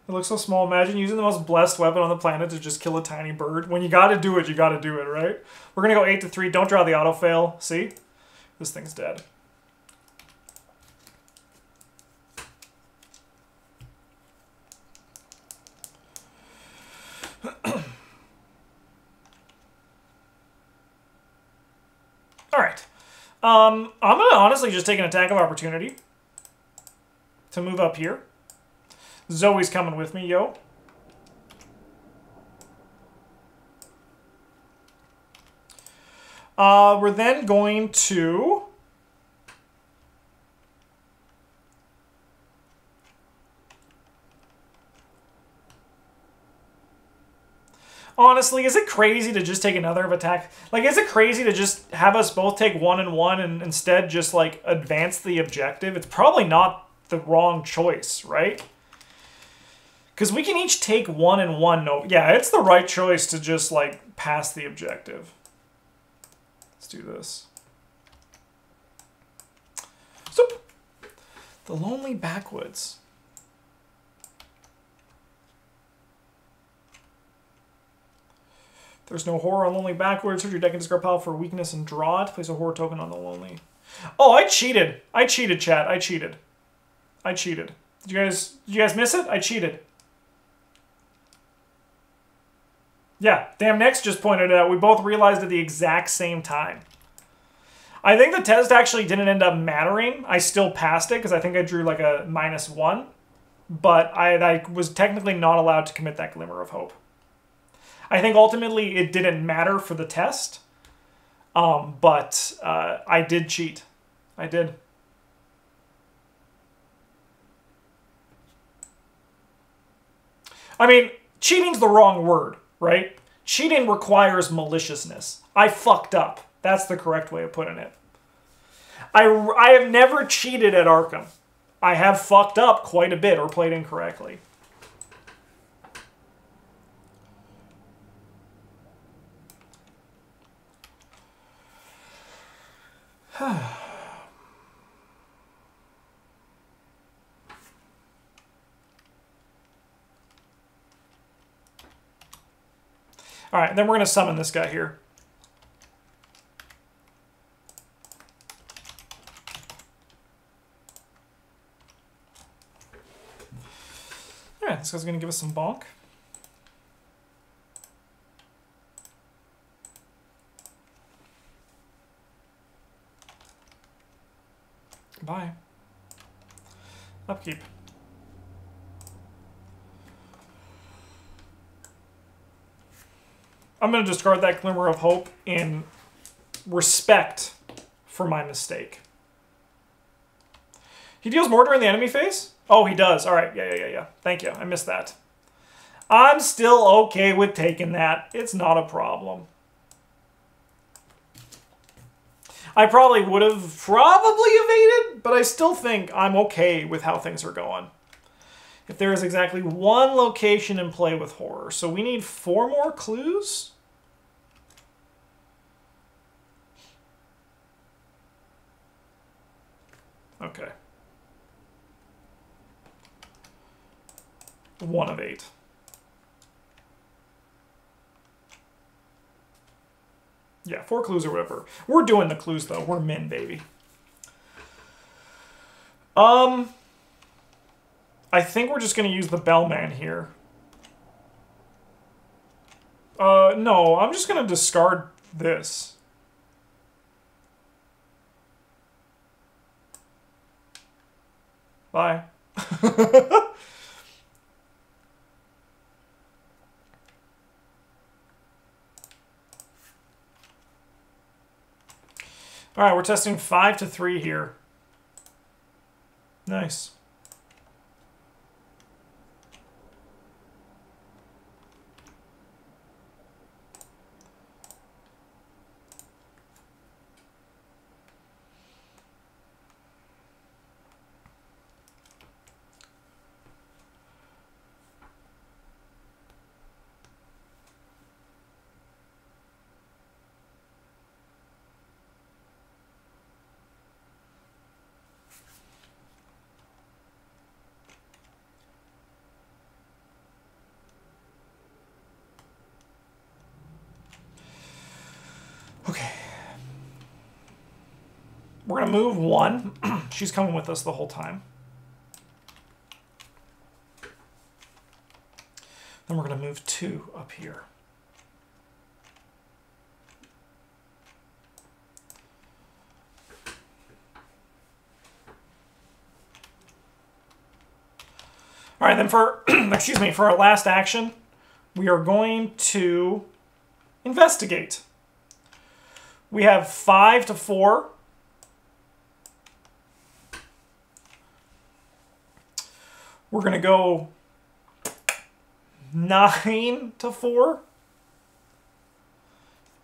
It looks so small. Imagine using the most blessed weapon on the planet to just kill a tiny bird. When you got to do it, you got to do it, right? We're going to go 8 to 3. Don't draw the auto fail. See? This thing's dead. All right. I'm going to honestly just take an attack of opportunity to move up here. Zoe's coming with me, yo. We're then going to... Honestly, is it crazy to just take another attack? Like, is it crazy to just have us both take 1 and 1 and instead just, like, advance the objective? It's probably not the wrong choice, right? Because we can each take 1 and 1. No, yeah, it's the right choice to just, like, pass the objective. Let's do this. Zoop. The Lonely Backwoods. There's no horror on Lonely Backwoods. Search your deck and discard pile for weakness and draw it. Place a horror token on the Lonely. Oh, I cheated. I cheated, chat. I cheated. I cheated. Did you guys miss it? I cheated. Yeah, damn Nix just pointed it out. We both realized at the exact same time. I think the test actually didn't end up mattering. I still passed it because I think I drew like a -1. But I was technically not allowed to commit that glimmer of hope. I think ultimately it didn't matter for the test. But I did cheat. I did. I mean, cheating's the wrong word, right? Cheating requires maliciousness. I fucked up. That's the correct way of putting it. I have never cheated at Arkham. I have fucked up quite a bit or played incorrectly. All right, then we're going to summon this guy here. All right, this guy's going to give us some bonk. Bye. Upkeep. I'm going to discard that Glimmer of Hope in respect for my mistake. He deals more during the enemy phase? Oh, he does. All right. Yeah. Thank you. I missed that. I'm still okay with taking that. It's not a problem. I probably would have evaded, but I still think I'm okay with how things are going. If there is exactly one location in play with horror. So we need 4 more clues? Okay. 1 of 8. Yeah, 4 clues or whatever. We're doing the clues, though. We're Minh, baby. I think we're just going to use the Bellman here. No, I'm just going to discard this. Bye. All right, we're testing 5 to 3 here. Nice. Okay. We're going to move 1. She's coming with us the whole time. Then we're going to move 2 up here. All right, then for, excuse me, for our last action, we are going to investigate. We have 5 to 4. We're going to go 9 to 4.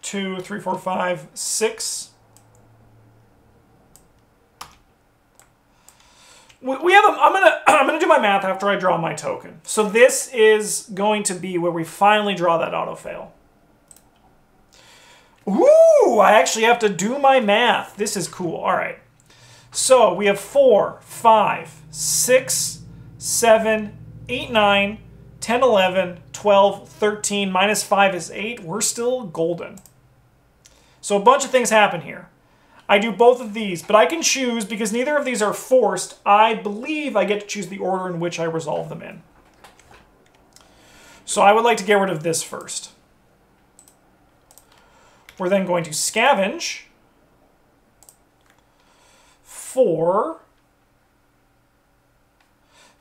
2, 3, 4, 5, 6. We have I'm gonna do my math after I draw my token. So this is going to be where we finally draw that auto fail. Ooh, I actually have to do my math. This is cool. All right. So we have 4, 5, 6, 7, 8, 9, 10, 11, 12, 13. Minus 5 is 8. We're still golden. So a bunch of things happen here. I do both of these, but I can choose, because neither of these are forced, I believe I get to choose the order in which I resolve them in. So I would like to get rid of this first. We're then going to scavenge for...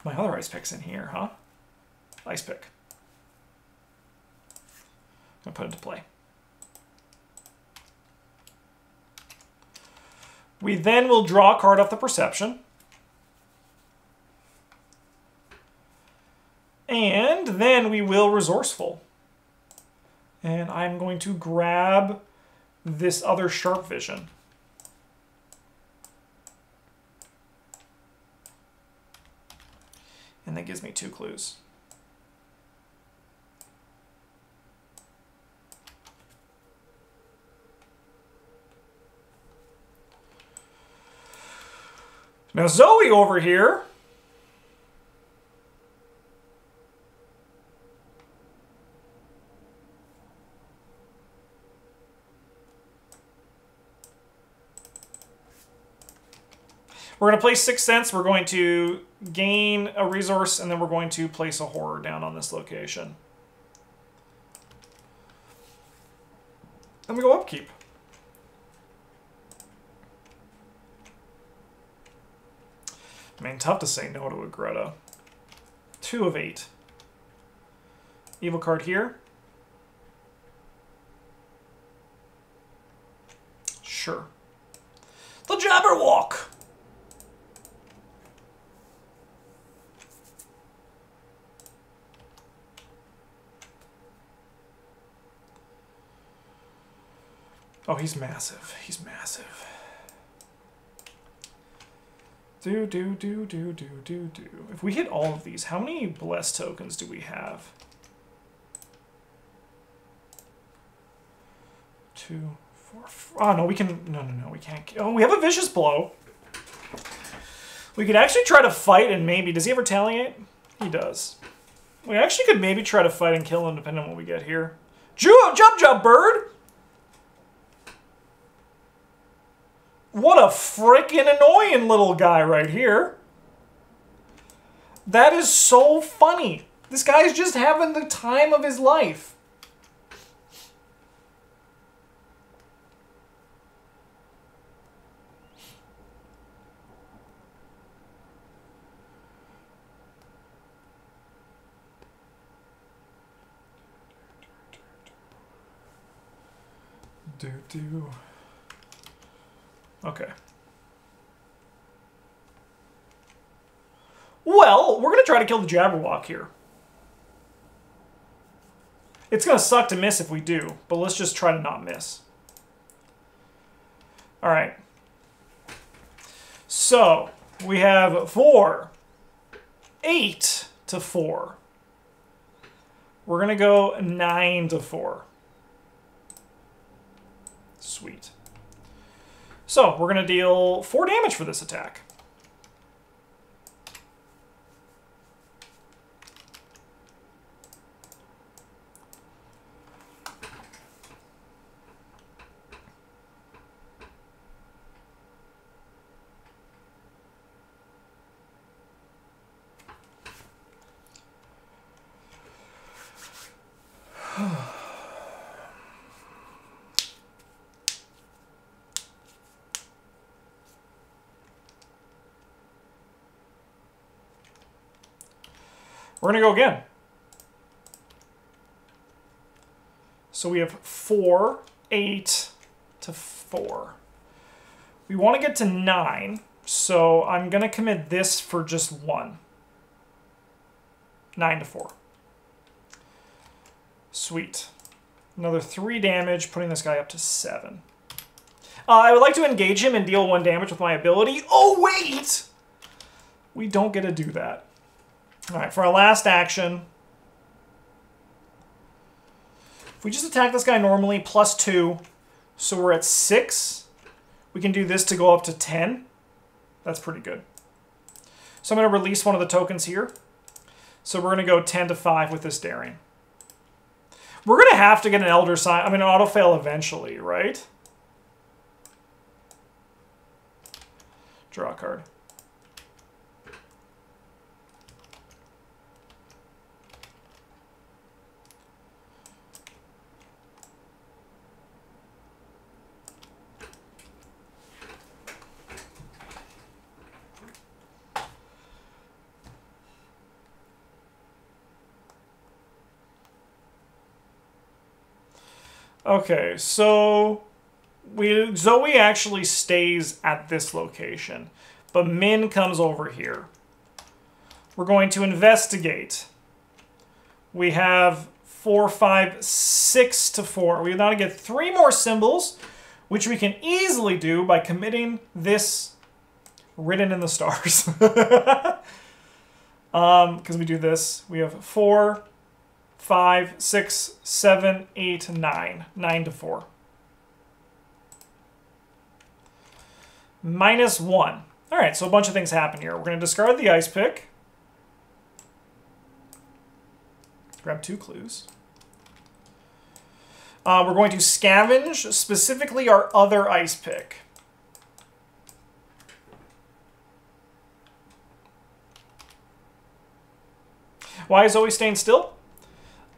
My other ice pick's in here, huh? Ice pick. I'm going to put it into play. We then will draw a card off the perception. And then we will resourceful. And I'm going to grab this other sharp vision. And that gives me 2 clues. Now Zoe over here we're going to place 6 cents. We're going to gain a resource, and then we're going to place a horror down on this location. Then we go upkeep. I mean, tough to say no to a Greta. 2 of 8. Evil card here. Sure. The Jabberwocky. Oh, he's massive. He's massive. Do. If we hit all of these, how many blessed tokens do we have? 2, 4. Oh, no, we can... No, we can't... Oh, we have a vicious blow. We could actually try to fight and maybe... Does he ever retaliate? He does. We actually could maybe try to fight and kill him depending on what we get here. Jump, bird! What a freaking annoying little guy right here. That is so funny. This guy's just having the time of his life. Do. Okay. Well, we're going to try to kill the Jabberwocky here. It's going to suck to miss if we do, but let's just try to not miss. All right. So, we have 4, 8 to 4. We're going to go 9 to 4. Sweet. So, we're going to deal 4 damage for this attack. We're going to go again. So we have 4, 8 to 4. We want to get to 9, so I'm going to commit this for just 1. 9 to 4. Sweet. Another 3 damage, putting this guy up to 7. I would like to engage him and deal 1 damage with my ability. Oh, wait! We don't get to do that. All right, for our last action, if we just attack this guy normally, +2, so we're at 6. We can do this to go up to 10. That's pretty good. So I'm going to release one of the tokens here. So we're going to go 10 to 5 with this daring. We're going to have to get an Elder Sign, an auto-fail eventually, right? Draw a card. Okay, so Zoe actually stays at this location, but Minh comes over here. We're going to investigate. We have 4, 5, 6 to 4. We now get 3 more symbols, which we can easily do by committing this written in the stars. Because we do this, we have 4, 5, 6, 7, 8, 9. 9 to 4. -1. All right, so a bunch of things happen here. We're going to discard the ice pick. Grab 2 clues. We're going to scavenge, specifically our other ice pick. Why is Zoe staying still?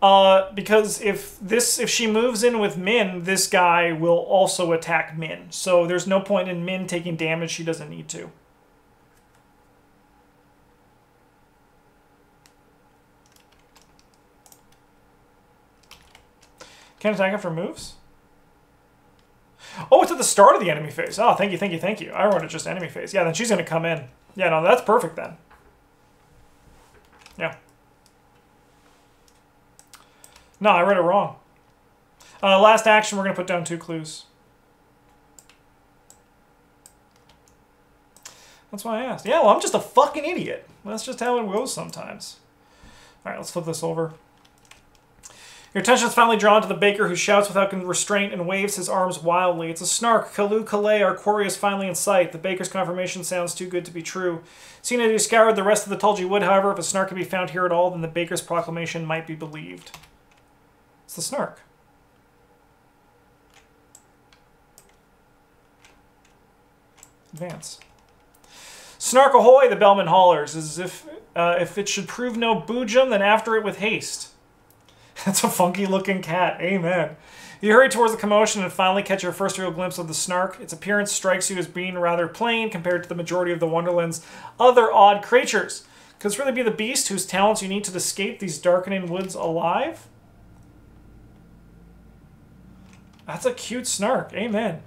Because if she moves in with Minh, this guy will also attack Minh. So there's no point in Minh taking damage she doesn't need to. Can't attack after moves? Oh, it's at the start of the enemy phase. Oh, thank you, thank you, thank you. I wrote it just enemy phase. Yeah, then she's going to come in. Yeah, no, that's perfect then. Yeah. No, I read it wrong. Last action, we're going to put down 2 clues. That's why I asked. Yeah, well, I'm just a fucking idiot. That's just how it goes sometimes. All right, let's flip this over. Your attention is finally drawn to the baker who shouts without restraint and waves his arms wildly. It's a snark. Kalu Kalei, our quarry is finally in sight. The baker's confirmation sounds too good to be true. Seeing as he scoured the rest of the Tulgi wood, however, if a snark can be found here at all, then the baker's proclamation might be believed. It's the snark. Advance. Snark ahoy, the bellman hollers, as if it should prove no boojum, then after it with haste. That's a funky-looking cat. Amen. You hurry towards the commotion and finally catch your first real glimpse of the snark. Its appearance strikes you as being rather plain compared to the majority of the Wonderland's other odd creatures. Could this really be the beast whose talents you need to escape these darkening woods alive? That's a cute snark. Amen.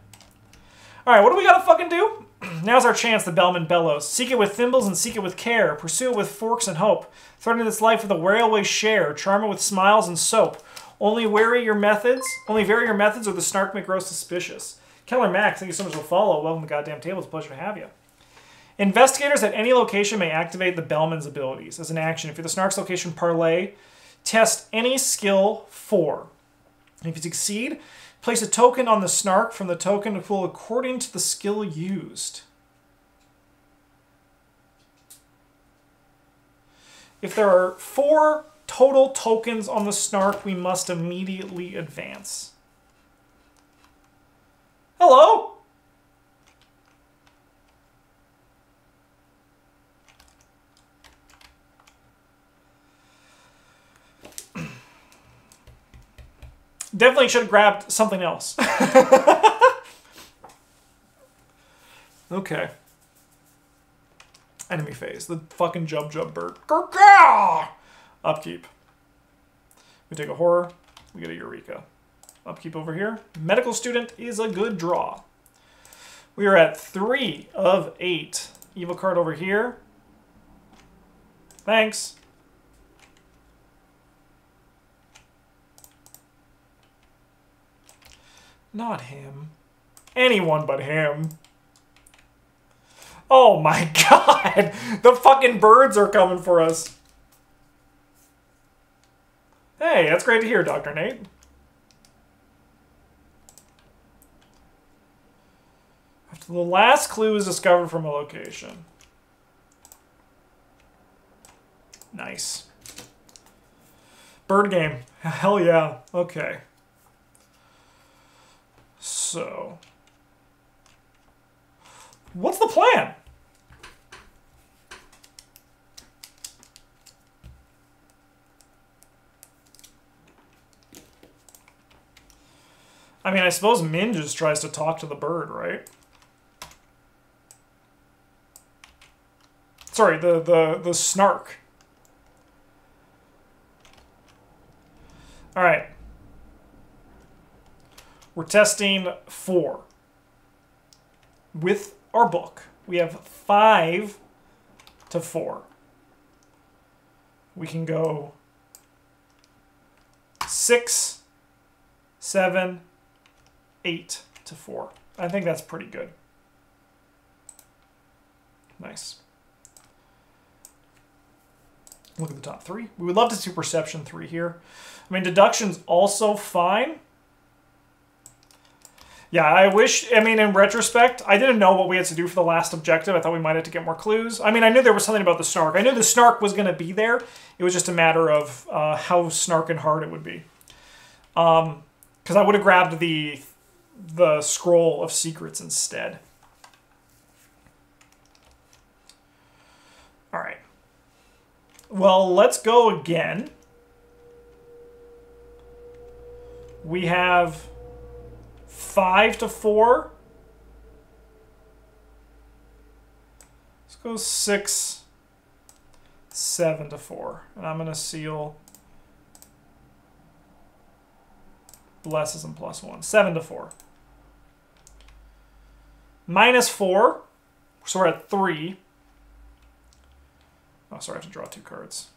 Alright, what do we gotta fucking do? Now's our chance, the bellman bellows. Seek it with thimbles and seek it with care. Pursue it with forks and hope. Threaten its life with a railway share. Charm it with smiles and soap. Only vary your methods, or the snark may grow suspicious. Keller Max, thank you so much for the follow. Welcome to the goddamn table. It's a pleasure to have you. Investigators at any location may activate the bellman's abilities. As an action, if you're the snark's location parlay, test any skill 4. And if you succeed, place a token on the snark from the token pool according to the skill used. If there are 4 total tokens on the snark, we must immediately advance. Hello? Definitely should have grabbed something else. Okay. Enemy phase. The fucking jub bird. Upkeep. We take a horror. We get a Eureka. Upkeep over here. Medical student is a good draw. We are at 3 of 8. Evil card over here. Thanks. Not him. Anyone but him. Oh my god! The fucking birds are coming for us. Hey, that's great to hear, Dr. Nate. After the last clue is discovered from a location. Nice. Bird game. Hell yeah. Okay. So, what's the plan? I mean, I suppose Minh just tries to talk to the bird, right? Sorry, the snark. All right. We're testing 4. With our book, we have 5 to 4. We can go 6, 7, 8 to 4. I think that's pretty good. Nice. Look at the top 3. We would love to see Perception 3 here. I mean, Deduction's also fine. Yeah, I mean, in retrospect, I didn't know what we had to do for the last objective. I thought we might have to get more clues. I mean, I knew there was something about the snark. I knew the snark was going to be there. It was just a matter of how snark and hard it would be. Because I would have grabbed the scroll of secrets instead. All right. Well, let's go again. We have 5 to 4. Let's go 6, 7 to 4. And I'm going to seal blesses and +1. 7 to 4. -4. So we're at 3. Oh, sorry, I have to draw 2 cards.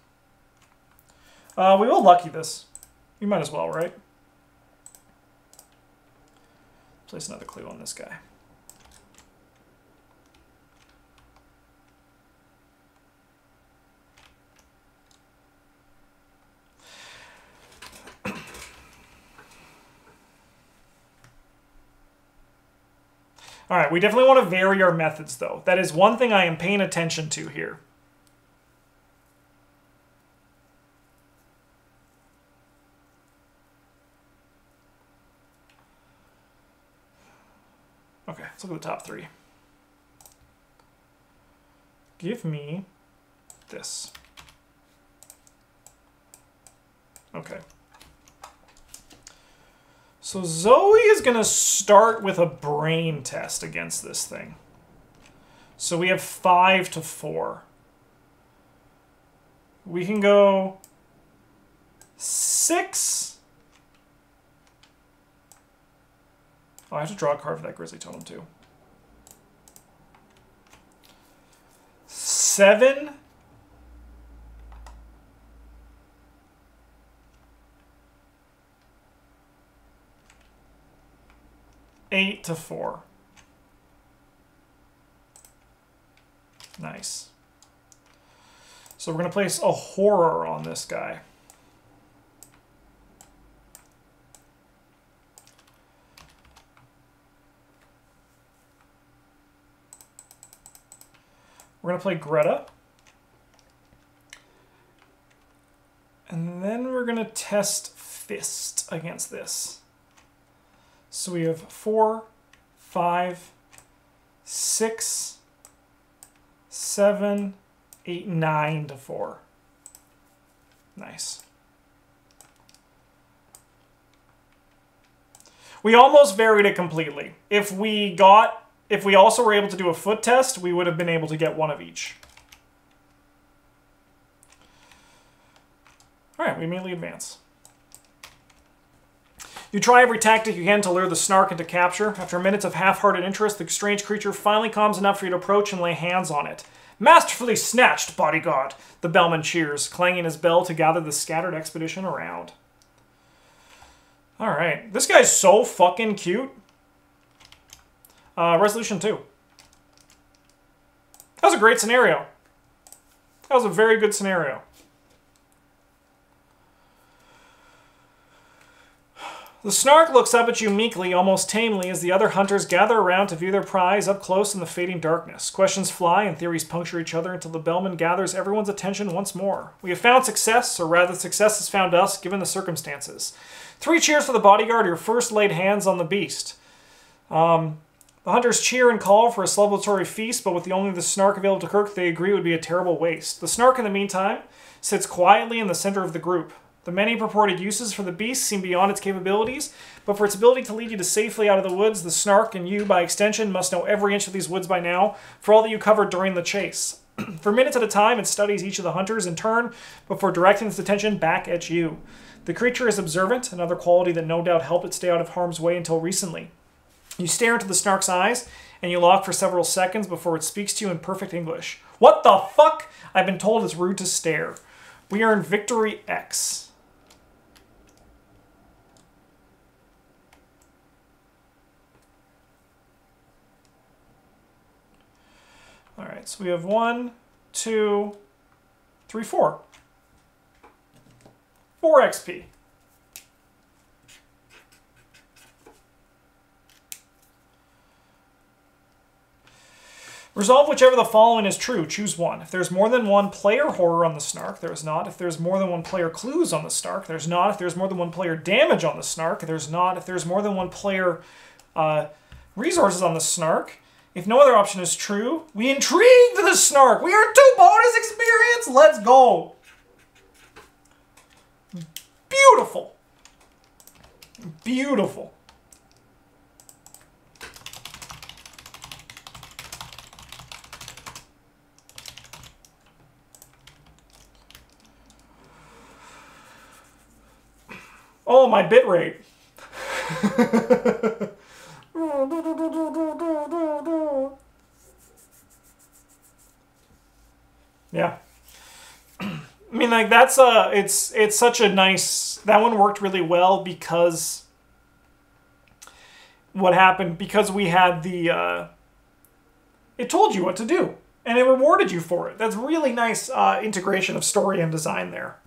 We will lucky this. You might as well, right? Place another clue on this guy. All right, we definitely want to vary our methods, though. That is one thing I am paying attention to here. Okay, let's look at the top 3. Give me this. Okay. So Zoe is going to start with a brain test against this thing. So we have 5 to 4. We can go 6. Oh, I have to draw a card for that Grizzly Totem too. 7. 8 to 4. Nice. So we're going to place a horror on this guy. We're going to play Greta. And then we're going to test Fist against this. So we have 4, 5, 6, 7, 8, 9 to 4. Nice. We almost varied it completely. If we also were able to do a foot test, we would have been able to get one of each. All right, we immediately advance. You try every tactic you can to lure the snark into capture. After minutes of half-hearted interest, the strange creature finally calms enough for you to approach and lay hands on it. Masterfully snatched, bodyguard! The bellman cheers, clanging his bell to gather the scattered expedition around. Alright, this guy's so fucking cute. Resolution 2. That was a great scenario. That was a very good scenario. The snark looks up at you meekly, almost tamely, as the other hunters gather around to view their prize up close in the fading darkness. Questions fly and theories puncture each other until the bellman gathers everyone's attention once more. We have found success, or rather success has found us, given the circumstances. 3 cheers for the bodyguard who first laid hands on the beast. The hunters cheer and call for a celebratory feast, but with only the snark available to Kirk, they agree it would be a terrible waste. The snark, in the meantime, sits quietly in the center of the group. The many purported uses for the beast seem beyond its capabilities, but for its ability to lead you to safely out of the woods, the Snark, and you, by extension, must know every inch of these woods by now, for all that you covered during the chase. For minutes at a time, it studies each of the hunters in turn before directing its attention back at you. The creature is observant, another quality that no doubt helped it stay out of harm's way until recently. You stare into the Snark's eyes, and you lock for several seconds before it speaks to you in perfect English. What the fuck? I've been told it's rude to stare. We earn Victory X. Alright, so we have 1, 2, 3, 4. 4 XP. Resolve whichever the following is true. Choose one. If there's more than one player horror on the Snark, there is not. If there's more than one player clues on the Snark, there's not. If there's more than one player damage on the Snark, there's not. If there's more than one player resources on the Snark, if no other option is true, we intrigued the Snark. We earned 2 bonus experience. Let's go. Beautiful. Beautiful. Oh, my bit rate. Yeah. I mean, like, that's it's such a nice, that one worked really well because what happened, because we had the, it told you what to do and it rewarded you for it. That's really nice integration of story and design there.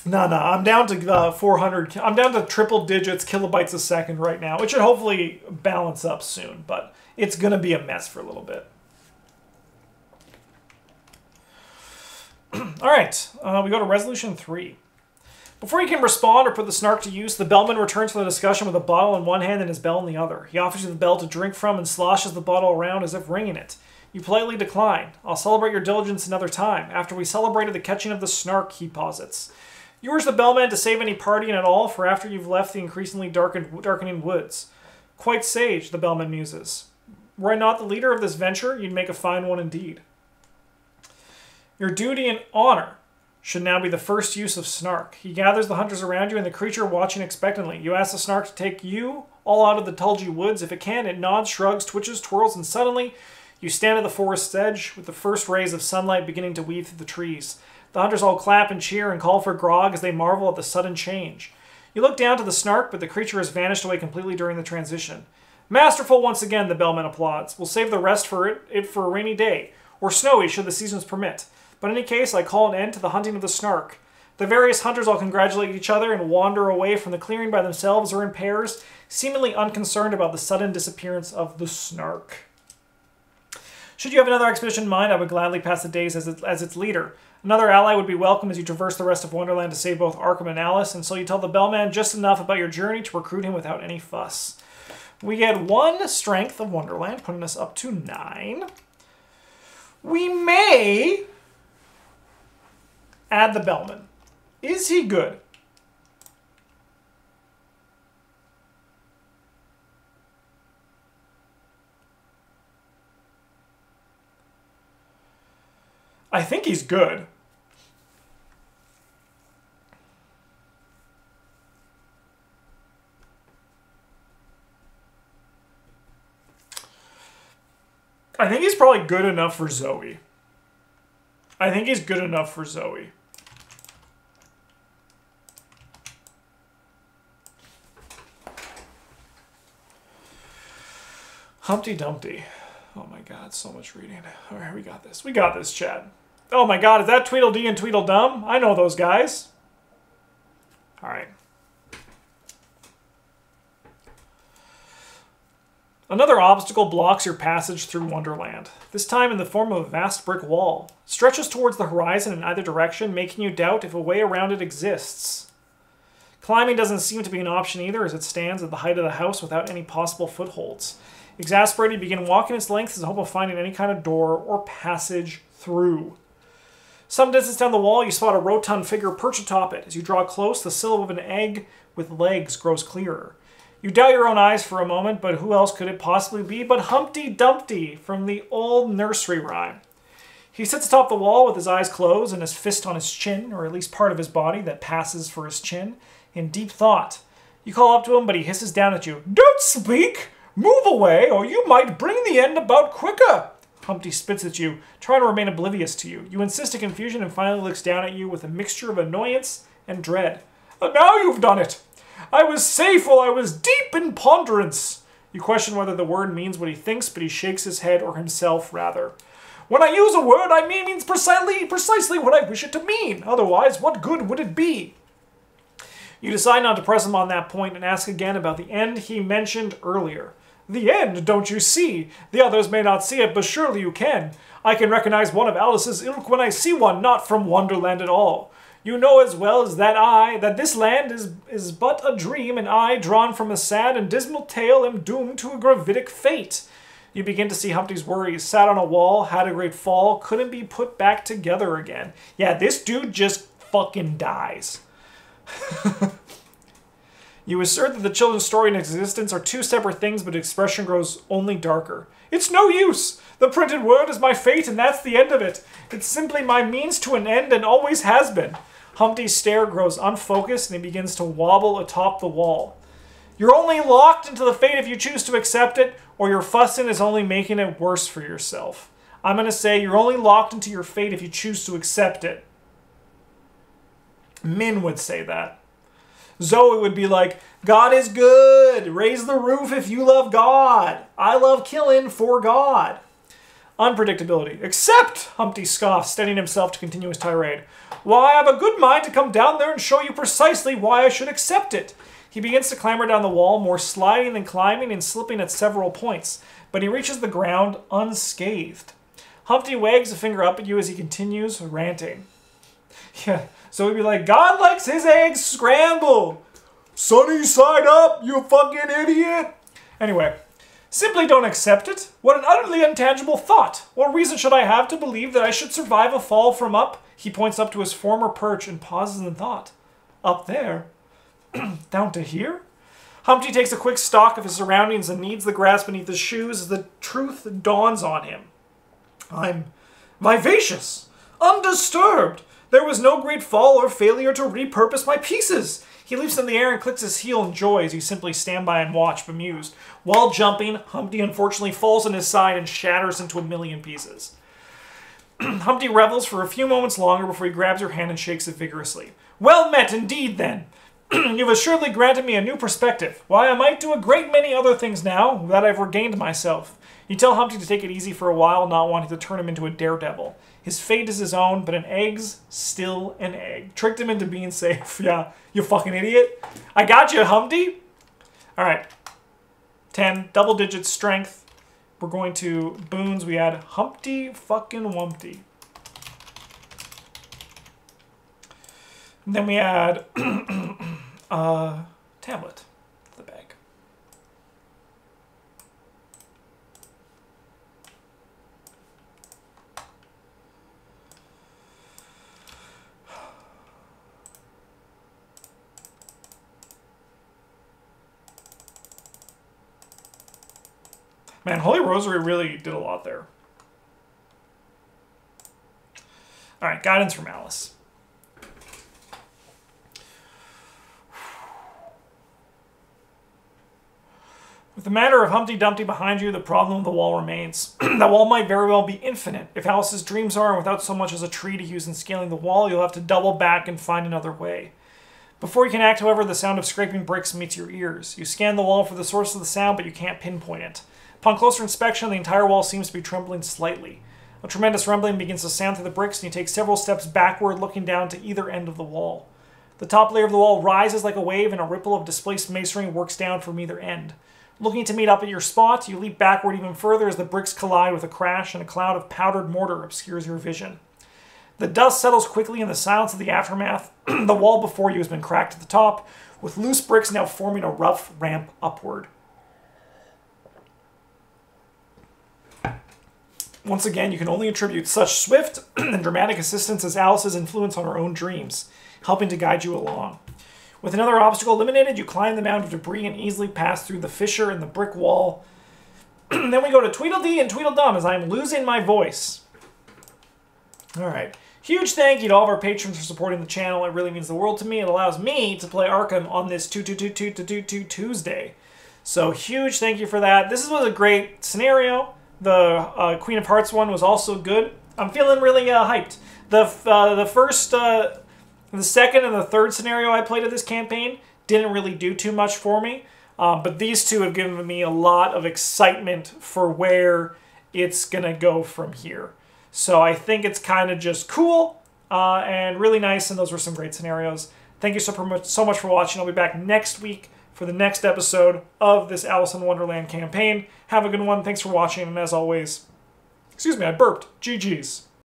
No, I'm down to 400. I'm down to triple digits kilobytes a second right now. It should hopefully balance up soon, but it's going to be a mess for a little bit. All right, we go to Resolution 3. Before you can respond or put the Snark to use, the bellman returns from the discussion with a bottle in one hand and his bell in the other. He offers you the bell to drink from and sloshes the bottle around as if ringing it. You politely decline. I'll celebrate your diligence another time. After we celebrated the catching of the Snark, he posits. You urge the bellman to save any partying at all for after you've left the increasingly darkening woods. Quite sage, the bellman muses. Were I not the leader of this venture, you'd make a fine one indeed. Your duty and honor should now be the first use of Snark. He gathers the hunters around you and the creature watching expectantly. You ask the Snark to take you all out of the Tulgey woods. If it can, it nods, shrugs, twitches, twirls, and suddenly you stand at the forest's edge with the first rays of sunlight beginning to weave through the trees. The hunters all clap and cheer and call for grog as they marvel at the sudden change. You look down to the Snark, but the creature has vanished away completely during the transition. Masterful once again, the bellman applauds. We'll save the rest for it for a rainy day, or snowy should the seasons permit. But in any case, I call an end to the hunting of the Snark. The various hunters all congratulate each other and wander away from the clearing by themselves or in pairs, seemingly unconcerned about the sudden disappearance of the Snark. Should you have another expedition in mind, I would gladly pass the days as its leader. Another ally would be welcome as you traverse the rest of Wonderland to save both Arkham and Alice, and so you tell the bellman just enough about your journey to recruit him without any fuss. We get 1 strength of Wonderland, putting us up to 9. We may add the bellman. Is he good? I think he's good. I think he's probably good enough for Zoe. I think he's good enough for Zoe. Humpty Dumpty. Oh my god, so much reading. Alright, we got this. We got this, Chad. Oh my god, is that Tweedledee and Tweedledum? I know those guys. Alright. Another obstacle blocks your passage through Wonderland, this time in the form of a vast brick wall. It stretches towards the horizon in either direction, making you doubt if a way around it exists. Climbing doesn't seem to be an option either, as it stands at the height of the house without any possible footholds. Exasperated, you begin walking its length in the hope of finding any kind of door or passage through. Some distance down the wall, you spot a rotund figure perched atop it. As you draw close, the silhouette of an egg with legs grows clearer. You doubt your own eyes for a moment, but who else could it possibly be but Humpty Dumpty from the old nursery rhyme? He sits atop the wall with his eyes closed and his fist on his chin, or at least part of his body that passes for his chin, in deep thought. You call up to him, but he hisses down at you. "Don't speak! Move away, or you might bring the end about quicker!" Humpty spits at you, trying to remain oblivious to you. You insist in confusion and finally looks down at you with a mixture of annoyance and dread. "Now you've done it! I was safe while I was deep in ponderance." You question whether the word means what he thinks, but he shakes his head, or himself, rather. "When I use a word, I means precisely what I wish it to mean. Otherwise, what good would it be?" You decide not to press him on that point and ask again about the end he mentioned earlier. "The end, don't you see? The others may not see it, but surely you can. I can recognize one of Alice's ilk when I see one not from Wonderland at all. You know as well as that this land is but a dream, and I, drawn from a sad and dismal tale, am doomed to a gravitic fate." You begin to see Humpty's worries. Sat on a wall, had a great fall, couldn't be put back together again. Yeah, this dude just fucking dies. You assert that the children's story and existence are two separate things, but expression grows only darker. "It's no use! The printed word is my fate, and that's the end of it. It's simply my means to an end, and always has been." Humpty's stare grows unfocused, and he begins to wobble atop the wall. "You're only locked into the fate if you choose to accept it, or your fussing is only making it worse for yourself. I'm going to say you're only locked into your fate if you choose to accept it." Minh would say that. Zoe would be like, "God is good. Raise the roof if you love God. I love killing for God." Unpredictability. "Accept!" Humpty scoffs, steadying himself to continue his tirade. "Why, I have a good mind to come down there and show you precisely why I should accept it." He begins to clamber down the wall, more sliding than climbing and slipping at several points, but he reaches the ground unscathed. Humpty wags a finger up at you as he continues ranting. Yeah, so he'd be like, "God likes his eggs scrambled. Sunny side up, you fucking idiot." Anyway, simply don't accept it. What an utterly intangible thought. What reason should I have to believe that I should survive a fall from up? He points up to his former perch and pauses in thought. Up there? Down to here? Humpty takes a quick stock of his surroundings and kneads the grass beneath his shoes as the truth dawns on him. I'm vivacious, undisturbed. There was no great fall or failure to repurpose my pieces. He leaps in the air and clicks his heel in joy as you simply stand by and watch, bemused. While jumping, Humpty unfortunately falls on his side and shatters into a million pieces. Humpty revels for a few moments longer before he grabs your hand and shakes it vigorously. "Well met indeed, then. You've assuredly granted me a new perspective. Why, I might do a great many other things now that I've regained myself." You tell Humpty to take it easy for a while, not wanting to turn him into a daredevil. His fate is his own, but an egg's still an egg. Tricked him into being safe. Yeah, you fucking idiot. I got you, Humpty. All right. 10, double digit strength. We're going to boons. We add Humpty fucking Wumpty. And then we add tablet to the bag. Man, Holy Rosary really did a lot there. All right, guidance from Alice. With the matter of Humpty Dumpty behind you, the problem of the wall remains. That wall might very well be infinite. If Alice's dreams are, and without so much as a tree to use in scaling the wall, you'll have to double back and find another way. Before you can act, however, the sound of scraping bricks meets your ears. You scan the wall for the source of the sound, but you can't pinpoint it. Upon closer inspection, the entire wall seems to be trembling slightly. A tremendous rumbling begins to sound through the bricks, and you take several steps backward, looking down to either end of the wall. The top layer of the wall rises like a wave, and a ripple of displaced masonry works down from either end. Looking to meet up at your spot, you leap backward even further as the bricks collide with a crash, and a cloud of powdered mortar obscures your vision. The dust settles quickly in the silence of the aftermath. The wall before you has been cracked at the top, with loose bricks now forming a rough ramp upward. Once again, you can only attribute such swift and dramatic assistance as Alice's influence on her own dreams, helping to guide you along. With another obstacle eliminated, you climb the mound of debris and easily pass through the fissure in the brick wall. Then we go to Tweedledee and Tweedledum as I'm losing my voice. Alright. Huge thank you to all of our patrons for supporting the channel. It really means the world to me. It allows me to play Arkham on this Tuesday. So huge thank you for that. This was a great scenario. The Queen of Hearts one was also good. I'm feeling really hyped. The second and the third scenario I played of this campaign didn't really do too much for me. But these two have given me a lot of excitement for where it's going to go from here. So I think it's kind of just cool and really nice, and those were some great scenarios. Thank you so much for watching. I'll be back next week for the next episode of this Alice in Wonderland campaign. Have a good one. Thanks for watching, and as always, excuse me, I burped. GG's.